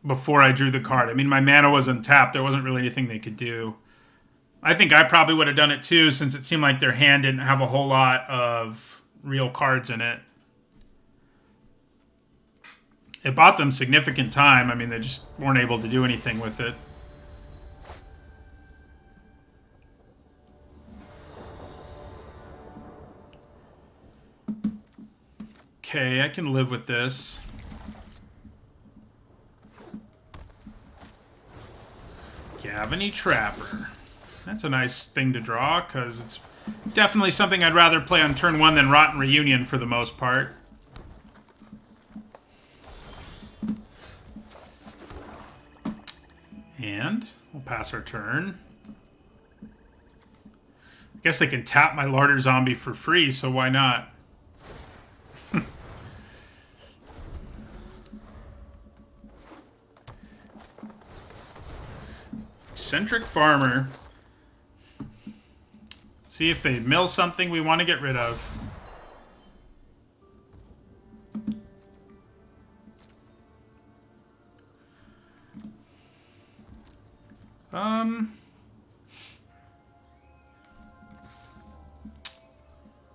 before I drew the card. I mean, my mana was untapped. There wasn't really anything they could do. I think I probably would have done it too, since it seemed like their hand didn't have a whole lot of real cards in it. It bought them significant time. I mean, they just weren't able to do anything with it. Okay, I can live with this. Gavany Trapper. That's a nice thing to draw, because it's definitely something I'd rather play on turn 1 than Rotten Reunion for the most part. And we'll pass our turn. I guess they can tap my Larder Zombie for free, so why not? Eccentric Farmer. See if they mill something we want to get rid of.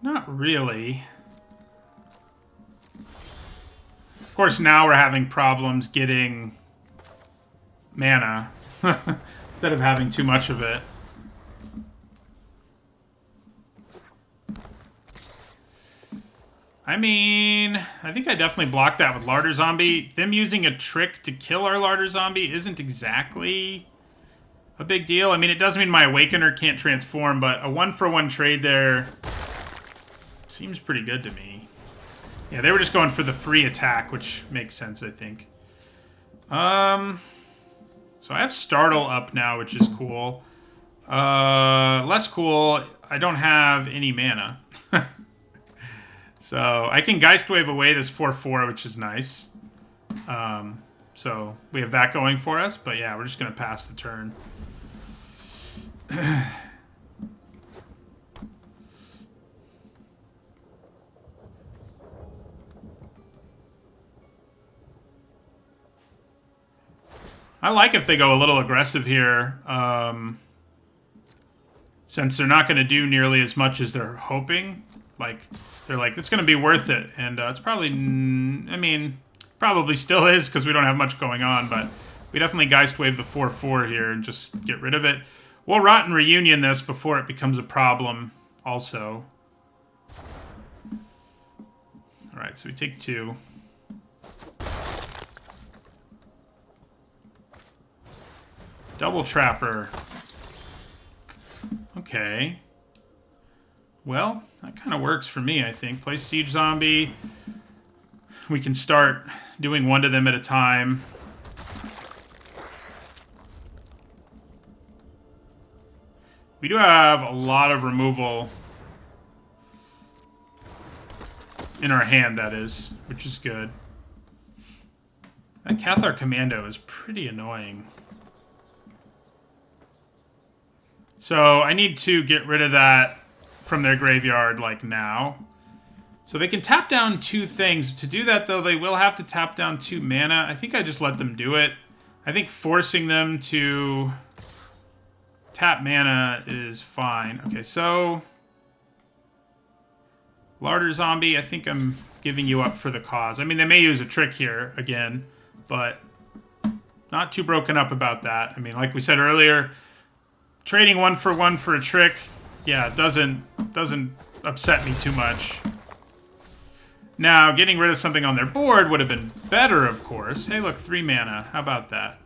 Not really. Of course, now we're having problems getting mana instead of having too much of it. I mean, I think I definitely blocked that with Larder Zombie. Them using a trick to kill our Larder Zombie isn't exactly a big deal. I mean, it does mean my Awakener can't transform, but a 1-for-1 trade there seems pretty good to me. Yeah, they were just going for the free attack, which makes sense, I think. So I have Startle up now, which is cool. Less cool, I don't have any mana. So I can Geistwave away this 4/4, which is nice. So we have that going for us. But yeah, we're just going to pass the turn. I like if they go a little aggressive here. Since they're not going to do nearly as much as they're hoping. Like, they're like, it's going to be worth it. And it's probably, I mean, probably still is because we don't have much going on. But we definitely Geistwave the 4/4 here and just get rid of it. We'll Rotten Reunion this before it becomes a problem also. All right, so we take 2. Double Trapper. Okay. Well, that kind of works for me, I think. Play Siege Zombie. We can start doing one to them at a time. We do have a lot of removal in our hand, that is, which is good. That Cathar Commando is pretty annoying. So I need to get rid of that from their graveyard, like, now. So they can tap down 2 things. To do that, though, they will have to tap down 2 mana. I think I just let them do it. I think forcing them to tap mana is fine. Okay, so Larder Zombie, I think I'm giving you up for the cause. I mean, they may use a trick here again, but not too broken up about that. I mean, like we said earlier, trading 1-for-1 for a trick, yeah, it doesn't upset me too much. Now, getting rid of something on their board would have been better, of course. Hey, look, 3 mana. How about that?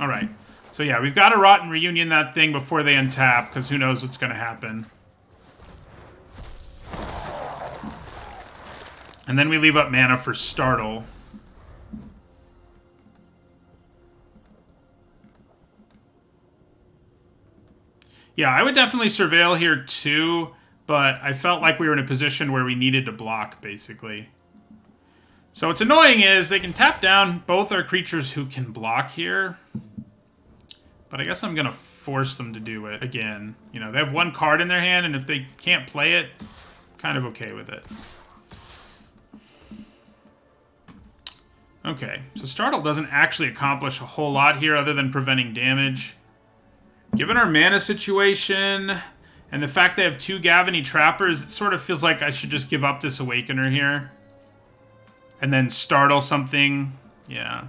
Alright. So yeah, we've got to Rotten Reunion that thing before they untap, because who knows what's going to happen. And then we leave up mana for Startle. Yeah, I would definitely Surveil here too, but I felt like we were in a position where we needed to block, basically. So what's annoying is they can tap down both our creatures who can block here. But I guess I'm going to force them to do it again. You know, they have 1 card in their hand, and if they can't play it, kind of okay with it. Okay, so Startle doesn't actually accomplish a whole lot here other than preventing damage. Given our mana situation and the fact they have 2 Gavany Trappers, it sort of feels like I should just give up this Awakener here. And then Startle something. Yeah.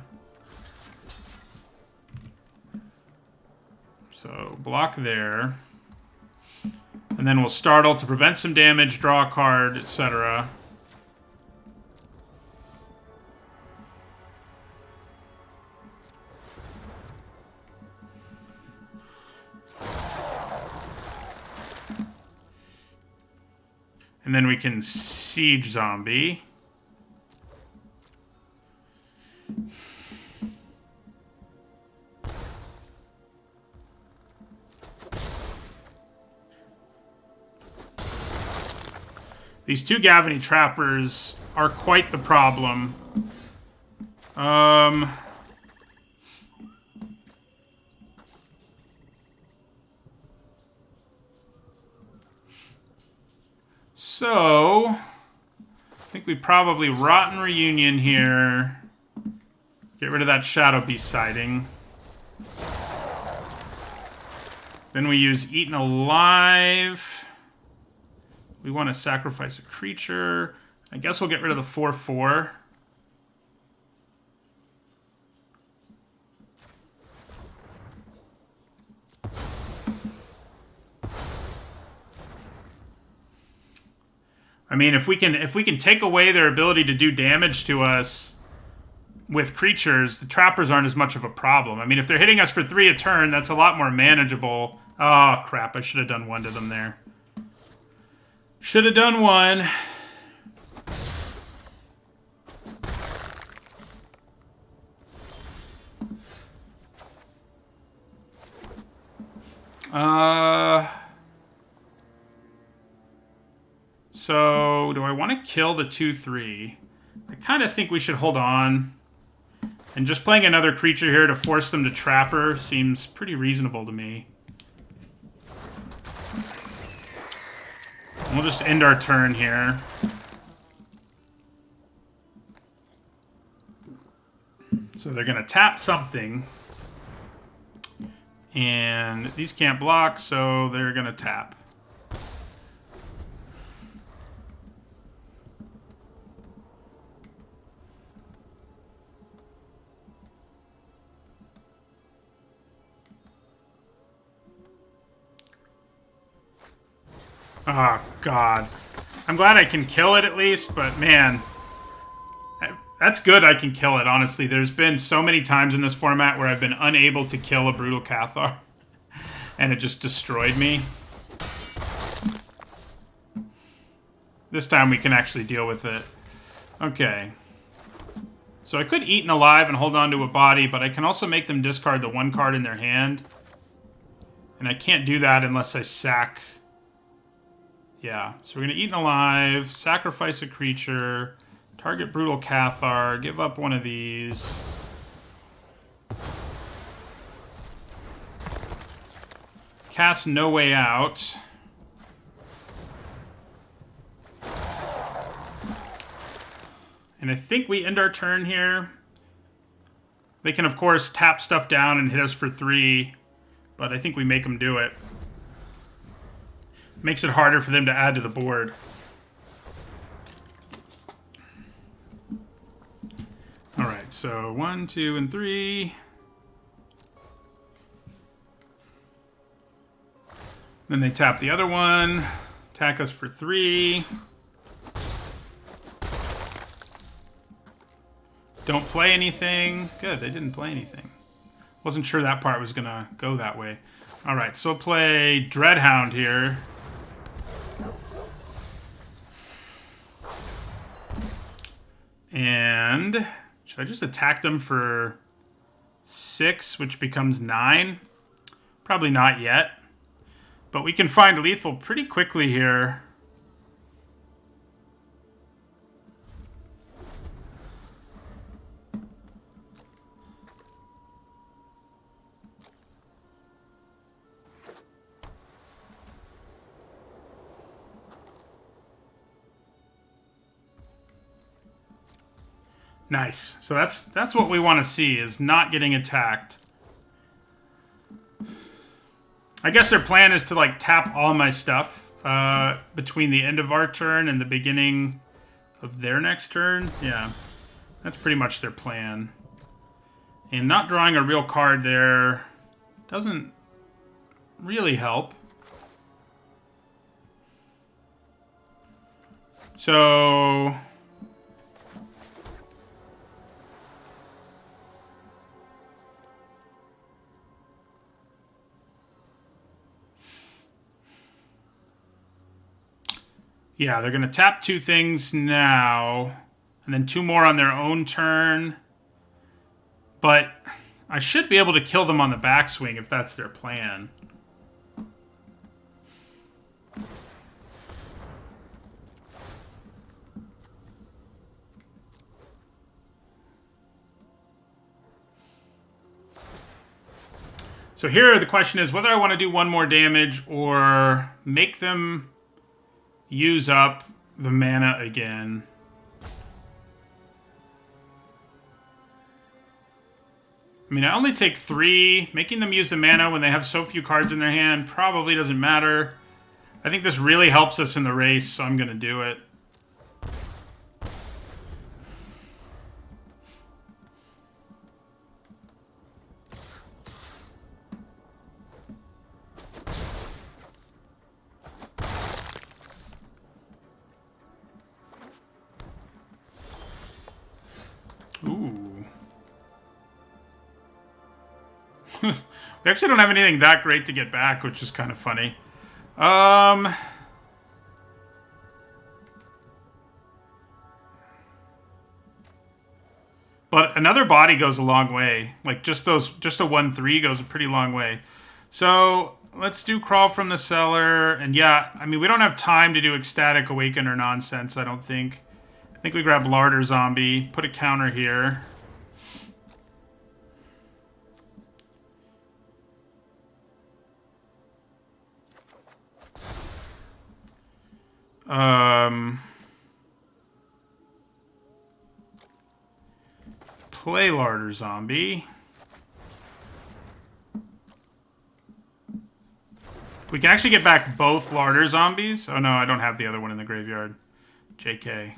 So, block there. And then we'll Startle to prevent some damage, draw a card, etc. And then we can Siege Zombie. These 2 Gavany Trappers are quite the problem. So, I think we probably Rotten Reunion here. Get rid of that Shadow Beast siding. Then we use Eaten Alive. We want to sacrifice a creature. I guess we'll get rid of the 4/4. I mean, if we can take away their ability to do damage to us with creatures, the Trappers aren't as much of a problem. I mean, if they're hitting us for 3 a turn, that's a lot more manageable. Oh, crap. I should have done 1 to them there. Should have done 1. So, do I want to kill the 2/3? I kind of think we should hold on. And just playing another creature here to force them to Trapper seems pretty reasonable to me. We'll just end our turn here. So they're going to tap something. And these can't block, so they're going to tap. Oh, God. I'm glad I can kill it at least, but man, that's good I can kill it, honestly. There's been so many times in this format where I've been unable to kill a Brutal Cathar, and it just destroyed me. This time we can actually deal with it. Okay. So I could Eaten Alive and hold on to a body, but I can also make them discard the 1 card in their hand. And I can't do that unless I sack... Yeah, so we're going to Eaten Alive, sacrifice a creature, target Brutal Cathar, give up one of these. Cast No Way Out. And I think we end our turn here. They can, of course, tap stuff down and hit us for 3, but I think we make them do it. Makes it harder for them to add to the board. Alright, so 1, 2, and 3. Then they tap the other one. Attack us for 3. Don't play anything. Good, they didn't play anything. Wasn't sure that part was gonna go that way. Alright, so we'll play Dreadhound here. And should I just attack them for 6, which becomes 9? Probably not yet. But we can find lethal pretty quickly here. Nice. So that's what we want to see, is not getting attacked. I guess their plan is to like tap all my stuff between the end of our turn and the beginning of their next turn. Yeah, that's pretty much their plan. And not drawing a real card there doesn't really help. So yeah, they're going to tap 2 things now, and then 2 more on their own turn. But I should be able to kill them on the backswing if that's their plan. So here the question is whether I want to do 1 more damage or make them use up the mana again. I mean, I only take 3. Making them use the mana when they have so few cards in their hand probably doesn't matter. I think this really helps us in the race, so I'm going to do it. Ooh. We actually don't have anything that great to get back, which is kind of funny. But another body goes a long way. Like just a 1/3 goes a pretty long way. So let's do Crawl from the Cellar. And yeah, I mean, we don't have time to do Ecstatic Awaken or nonsense, I don't think. I think we grab Larder Zombie, put a counter here. Play Larder Zombie. We can actually get back both Larder Zombies. Oh no, I don't have the other one in the graveyard. JK.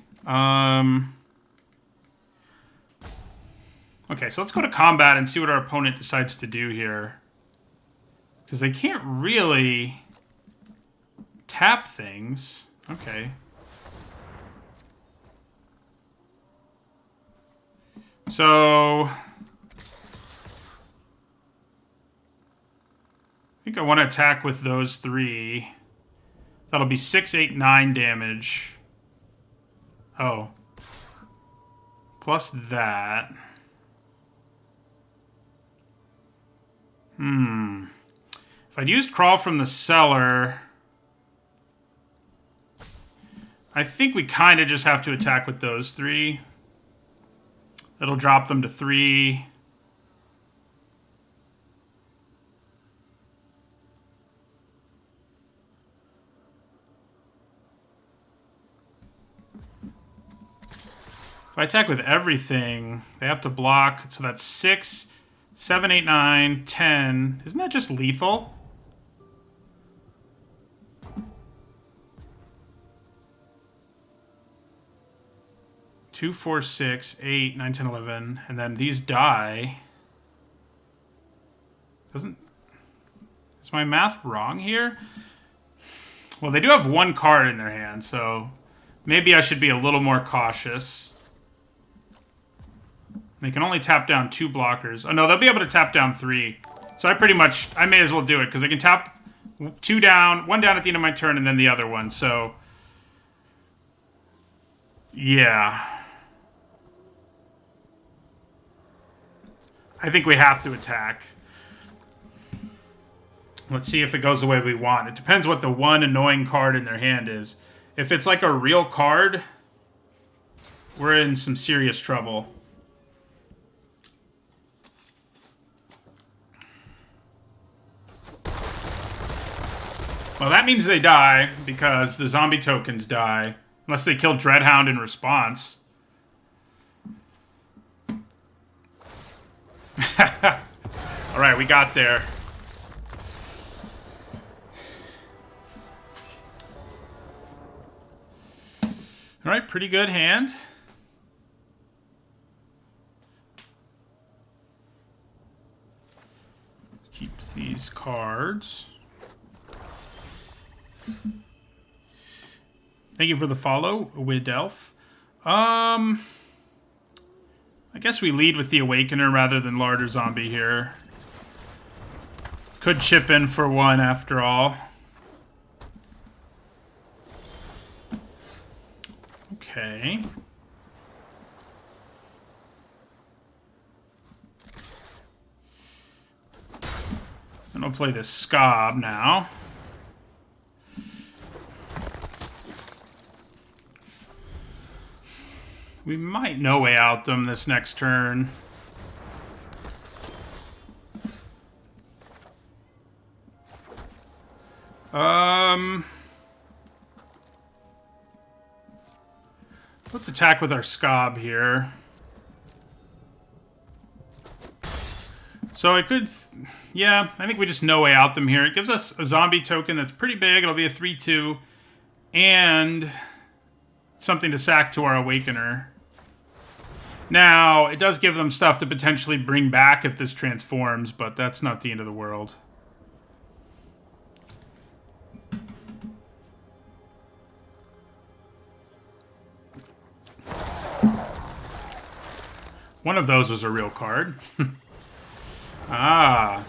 Okay, so let's go to combat and see what our opponent decides to do here. Because they can't really tap things. Okay. So I think I want to attack with those 3. That'll be 6, 8, 9 damage. Oh. Plus that. If I'd used Crawl from the Cellar, I think we kind of just have to attack with those 3. It'll drop them to 3. If I attack with everything, they have to block. So that's 6, 7, 8, 9, 10. Isn't that just lethal? Two, 4, 6, 8, 9, 10, 11, and then these die. Is my math wrong here? Well, they do have one card in their hand, so maybe I should be a little more cautious. They can only tap down 2 blockers. Oh, no, they'll be able to tap down 3. So I may as well do it, because I can tap 2 down, 1 down at the end of my turn, and then the other one, so... Yeah. I think we have to attack. Let's see if it goes the way we want. It depends what the one annoying card in their hand is. If it's like a real card, we're in some serious trouble. Well, that means they die, because the zombie tokens die. Unless they kill Dreadhound in response. Alright, we got there. Alright, pretty good hand. Keep these cards. Thank you for the follow, Widelf. I guess we lead with the Awakener rather than Larder Zombie here. Could chip in for 1 after all. Okay. And I'll play this Scob now. We might no way out them this next turn. Let's attack with our Scob here. So I could... Yeah, I think we just no way out them here. It gives us a zombie token that's pretty big. It'll be a 3/2. And something to sack to our Awakener. Now, it does give them stuff to potentially bring back if this transforms, but that's not the end of the world. One of those was a real card. Ah.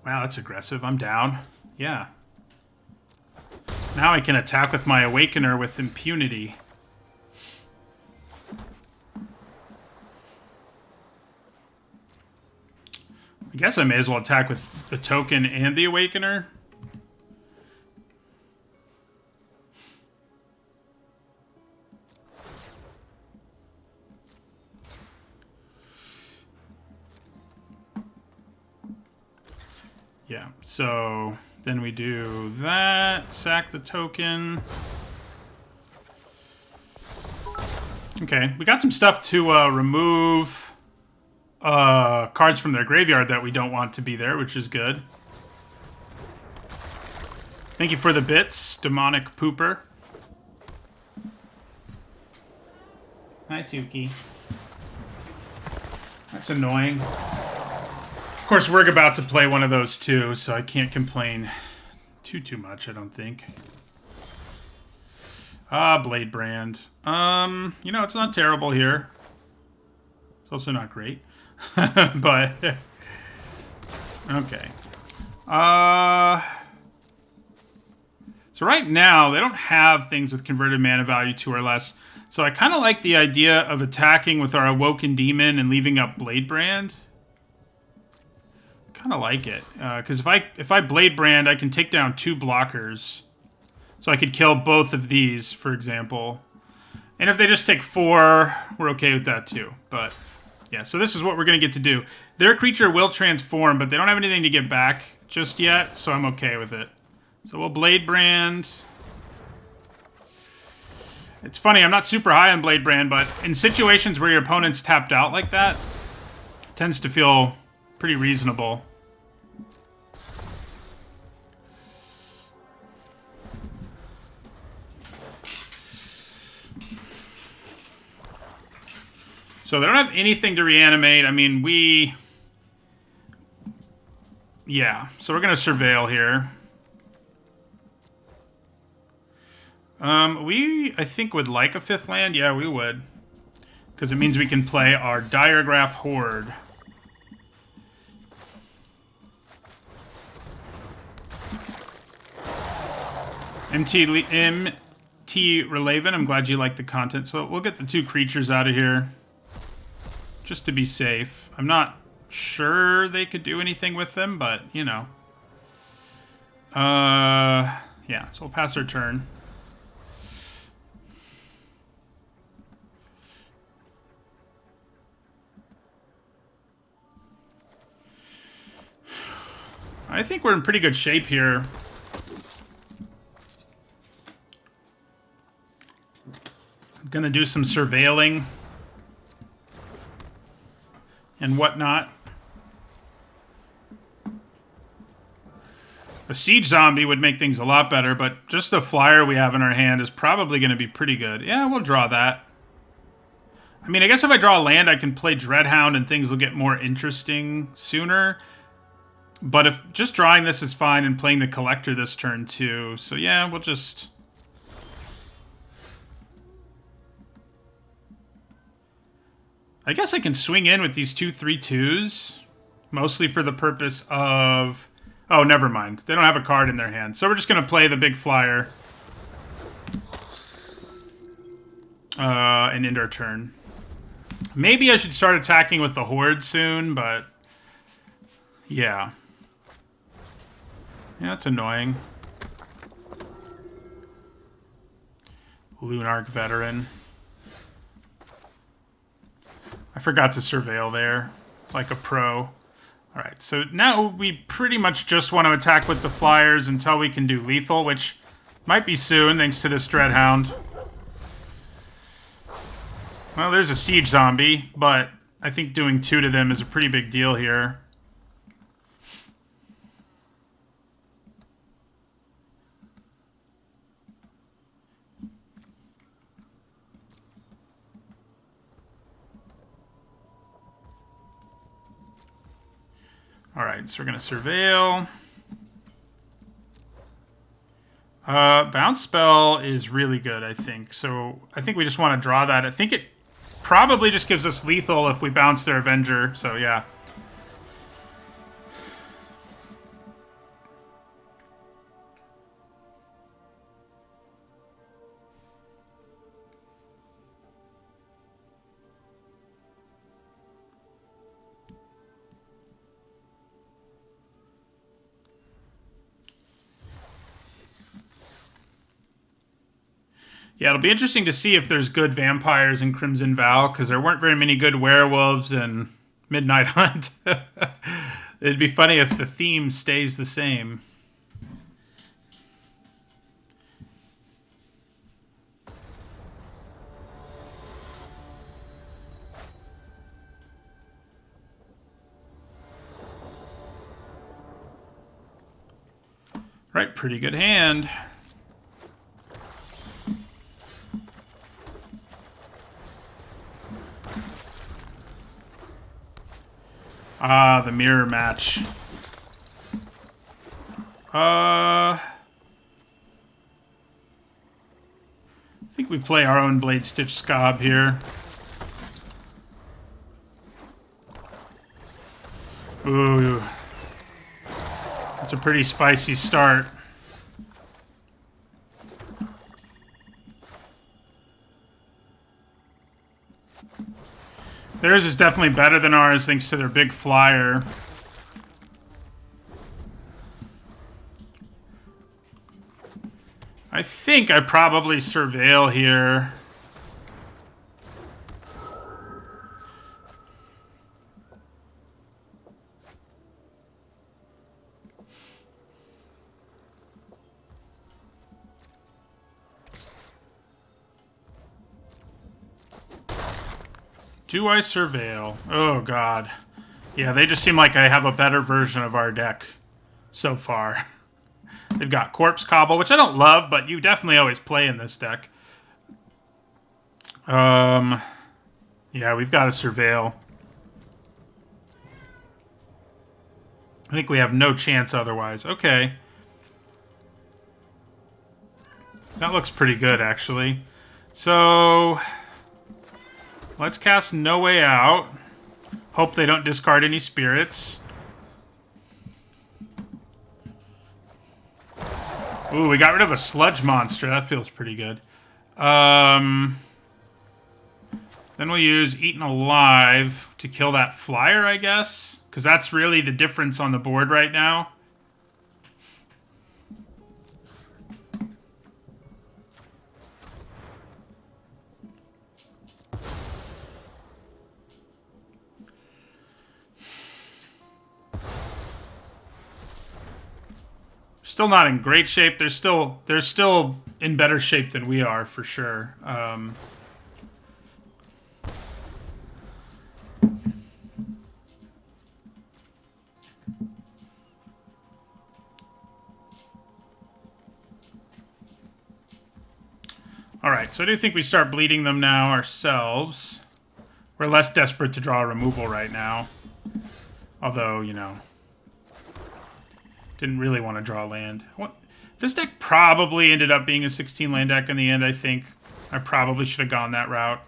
Wow, that's aggressive. I'm down. Yeah. Now I can attack with my Awakener with impunity. I guess I may as well attack with the token and the Awakener. Yeah, so then we do that, sack the token. Okay, we got some stuff to remove cards from their graveyard that we don't want to be there, which is good. Thank you for the bits, Demonic Pooper. Hi, Tukey. That's annoying. Of course, we're about to play one of those too, so I can't complain too much, I don't think. Ah, Blade Brand. You know, it's not terrible here. It's also not great. But, okay. So right now, they don't have things with converted mana value 2 or less. So I kind of like the idea of attacking with our Awoken Demon and leaving up Blade Brand. Kind of like it, because if I Blade Brand, I can take down 2 blockers, so I could kill both of these, for example. And if they just take 4, we're okay with that too. But yeah, so this is what we're gonna get to do. Their creature will transform, but they don't have anything to get back just yet, so I'm okay with it. So we'll Blade Brand. It's funny, I'm not super high on Blade Brand, but in situations where your opponent's tapped out like that, it tends to feel pretty reasonable. So they don't have anything to reanimate. I mean, Yeah, so we're going to surveil here. I think, would like a 5th land. Yeah, we would. Because it means we can play our Diregraph Horde. MT Relaven, I'm glad you like the content. So we'll get the 2 creatures out of here. Just to be safe. I'm not sure they could do anything with them, but, you know. Yeah, so we'll pass our turn. I think we're in pretty good shape here. I'm gonna do some surveilling and whatnot. A siege zombie would make things a lot better, but just the flyer we have in our hand is probably going to be pretty good. Yeah, we'll draw that. I mean, I guess if I draw a land, I can play Dreadhound and things will get more interesting sooner. But if just drawing this is fine and playing the Collector this turn too. So yeah, we'll just... I guess I can swing in with these 2 3/2s. Mostly for the purpose of... Oh, never mind. They don't have a card in their hand. So we're just going to play the big flyer. And end our turn. Maybe I should start attacking with the Horde soon, but... Yeah. Yeah, that's annoying. Lunarch Veteran. I forgot to surveil there, like a pro. Alright, so now we pretty much just want to attack with the flyers until we can do lethal, which might be soon, thanks to this Dreadhound. Well, there's a siege zombie, but I think doing 2 to them is a pretty big deal here. Alright, so we're going to surveil. Bounce spell is really good, I think. So I think we just want to draw that. I think it probably just gives us lethal if we bounce their Avenger. So yeah. Yeah, it'll be interesting to see if there's good vampires in Crimson Vow, because there weren't very many good werewolves in Midnight Hunt. It'd be funny if the theme stays the same. Right, pretty good hand. Ah, the mirror match. I think we play our own Blade Stitch Scob here. Ooh. That's a pretty spicy start. Theirs is definitely better than ours thanks to their big flyer. I think I probably surveil here. Do I surveil? Oh, God. Yeah, they just seem like I have a better version of our deck so far. They've got Corpse Cobble, which I don't love, but you definitely always play in this deck. Yeah, we've got to surveil. I think we have no chance otherwise. Okay. That looks pretty good, actually. So, let's cast No Way Out. Hope they don't discard any spirits. Ooh, we got rid of a sludge monster. That feels pretty good. Then we'll use Eaten Alive to kill that flyer, I guess. Because that's really the difference on the board right now. Still not in great shape. They're still in better shape than we are, for sure. Alright, so I do think we start bleeding them now ourselves. We're less desperate to draw a removal right now. Although, you know, didn't really want to draw land. What? This deck probably ended up being a 16 land deck in the end, I think. I probably should have gone that route.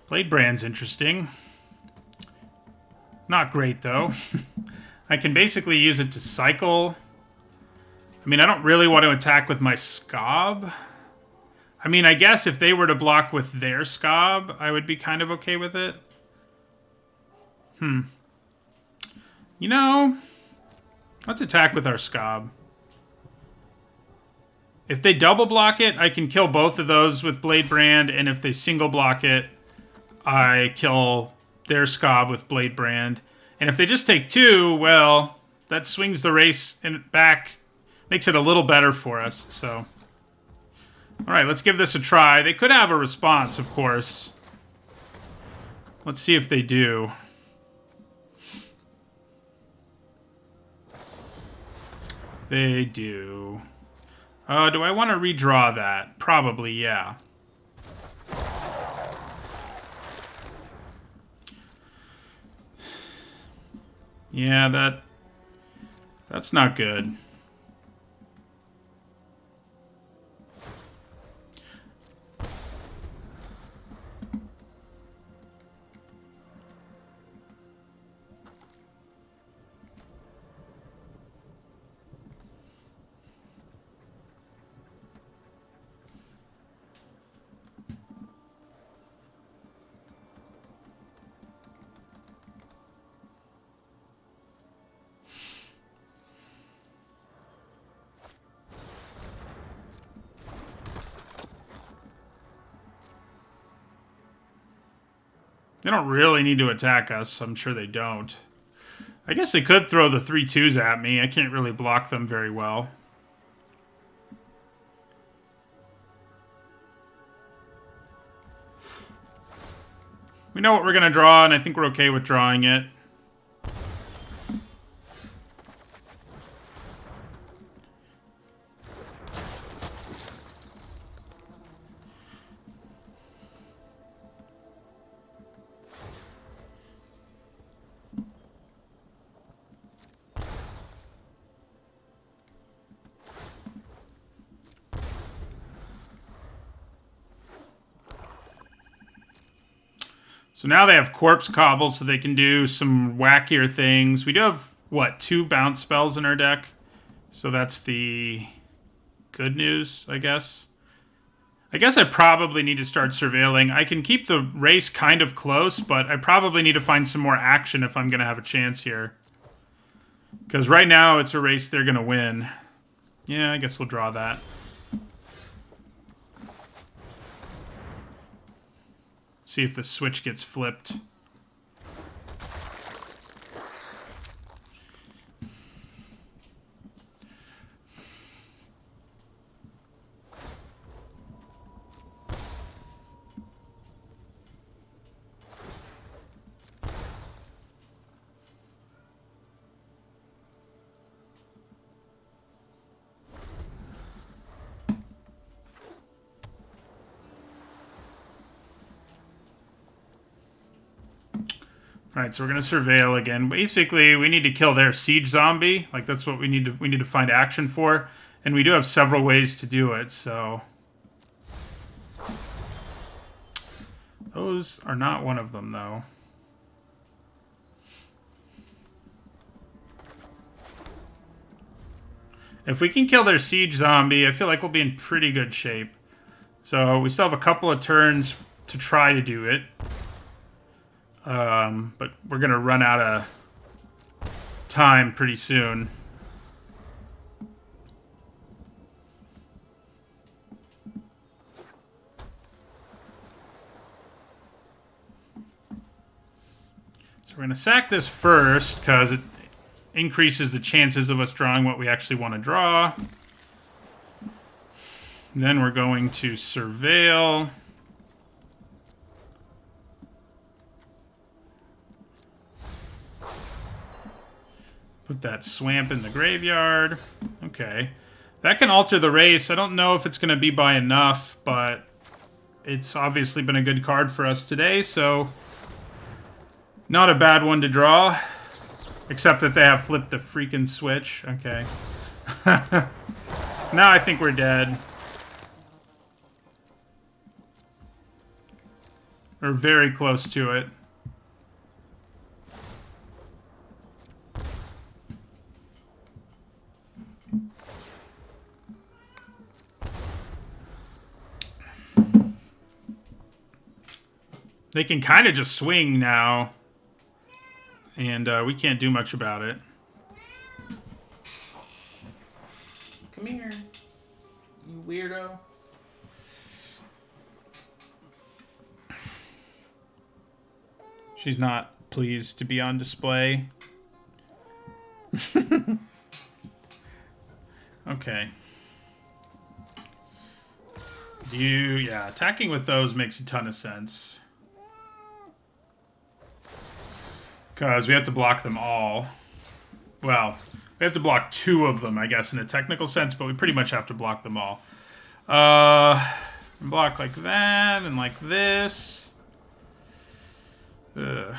Blade Brand's interesting. Not great, though. I can basically use it to cycle. I mean, I don't really want to attack with my Scob. I mean, I guess if they were to block with their Scob, I would be kind of okay with it. You know, let's attack with our Scob. If they double block it, I can kill both of those with Blade Brand, and if they single block it, I kill their Scob with Blade Brand. And if they just take two, well, that swings the race and back, makes it a little better for us, so. Alright, let's give this a try. They could have a response, of course. Let's see if they do. They do. Do I want to redraw that? Probably, yeah. Yeah, that's not good. They don't really need to attack us. I'm sure they don't. I guess they could throw the 3/2s at me. I can't really block them very well. We know what we're going to draw, and I think we're okay with drawing it. So now they have Corpse Cobble, so they can do some wackier things. We do have, what, 2 bounce spells in our deck? So that's the good news, I guess. I guess I probably need to start surveilling. I can keep the race kind of close, but I probably need to find some more action if I'm going to have a chance here. Because right now, it's a race they're going to win. Yeah, I guess we'll draw that. See if the switch gets flipped. Alright, so we're going to surveil again. Basically, we need to kill their siege zombie. Like, that's what we need to find action for. And we do have several ways to do it, so... Those are not one of them, though. If we can kill their siege zombie, I feel like we'll be in pretty good shape. So we still have a couple of turns to try to do it. But we're going to run out of time pretty soon. So we're going to sack this first, because it increases the chances of us drawing what we actually want to draw. Then we're going to surveil. Put that swamp in the graveyard. Okay. That can alter the race. I don't know if it's going to be by enough, but it's obviously been a good card for us today, so not a bad one to draw. Except that they have flipped the freaking switch. Okay. Now I think we're dead. We're very close to it. They can kind of just swing now. And we can't do much about it. Come here, you weirdo. She's not pleased to be on display. Okay. Yeah, attacking with those makes a ton of sense. Because we have to block them all. Well, we have to block 2 of them, I guess, in a technical sense, but we pretty much have to block them all. Block like that, and like this. Ugh.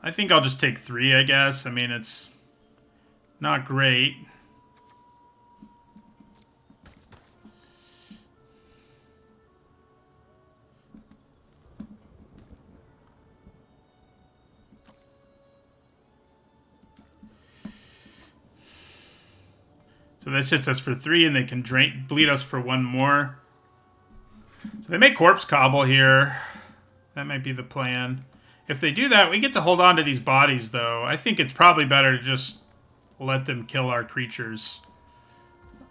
I think I'll just take 3, I guess. I mean, it's not great. So this hits us for 3, and they can bleed us for 1 more. So they make Corpse Cobble here. That might be the plan. If they do that, we get to hold on to these bodies, though. I think it's probably better to just let them kill our creatures.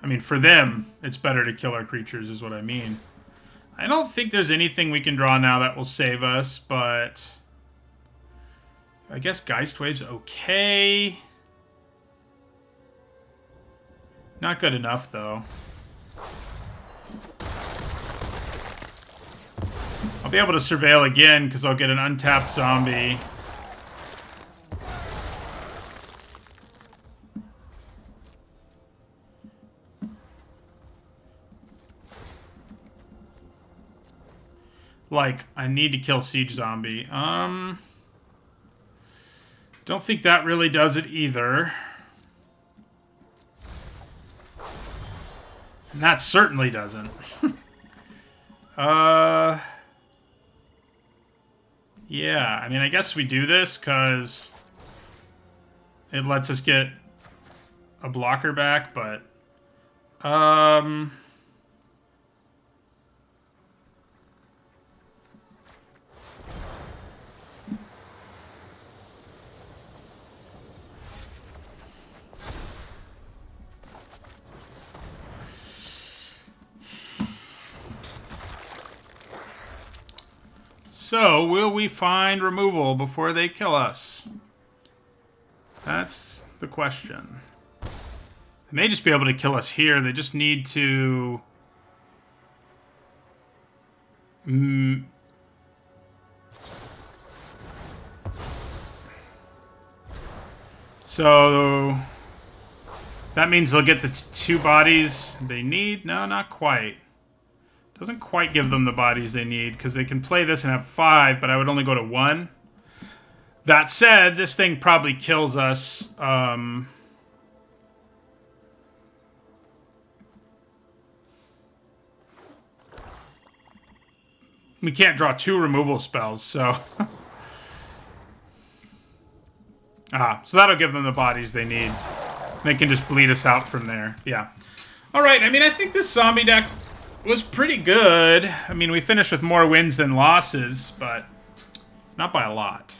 I mean, for them, it's better to kill our creatures, is what I mean. I don't think there's anything we can draw now that will save us, but I guess Geist Wave's okay. Not good enough, though. I'll be able to surveil again, because I'll get an untapped zombie. Like, I need to kill Siege Zombie. Don't think that really does it either. And that certainly doesn't. Yeah, I mean, I guess we do this because it lets us get a blocker back, but so, will we find removal before they kill us? That's the question. They may just be able to kill us here. They just need to... So... that means they'll get the 2 bodies they need? No, not quite. Doesn't quite give them the bodies they need, because they can play this and have 5, but I would only go to 1. That said, this thing probably kills us. We can't draw 2 removal spells, so... so that'll give them the bodies they need. They can just bleed us out from there. Yeah. Alright, I mean, I think this zombie deck was pretty good. I mean, we finished with more wins than losses, but not by a lot.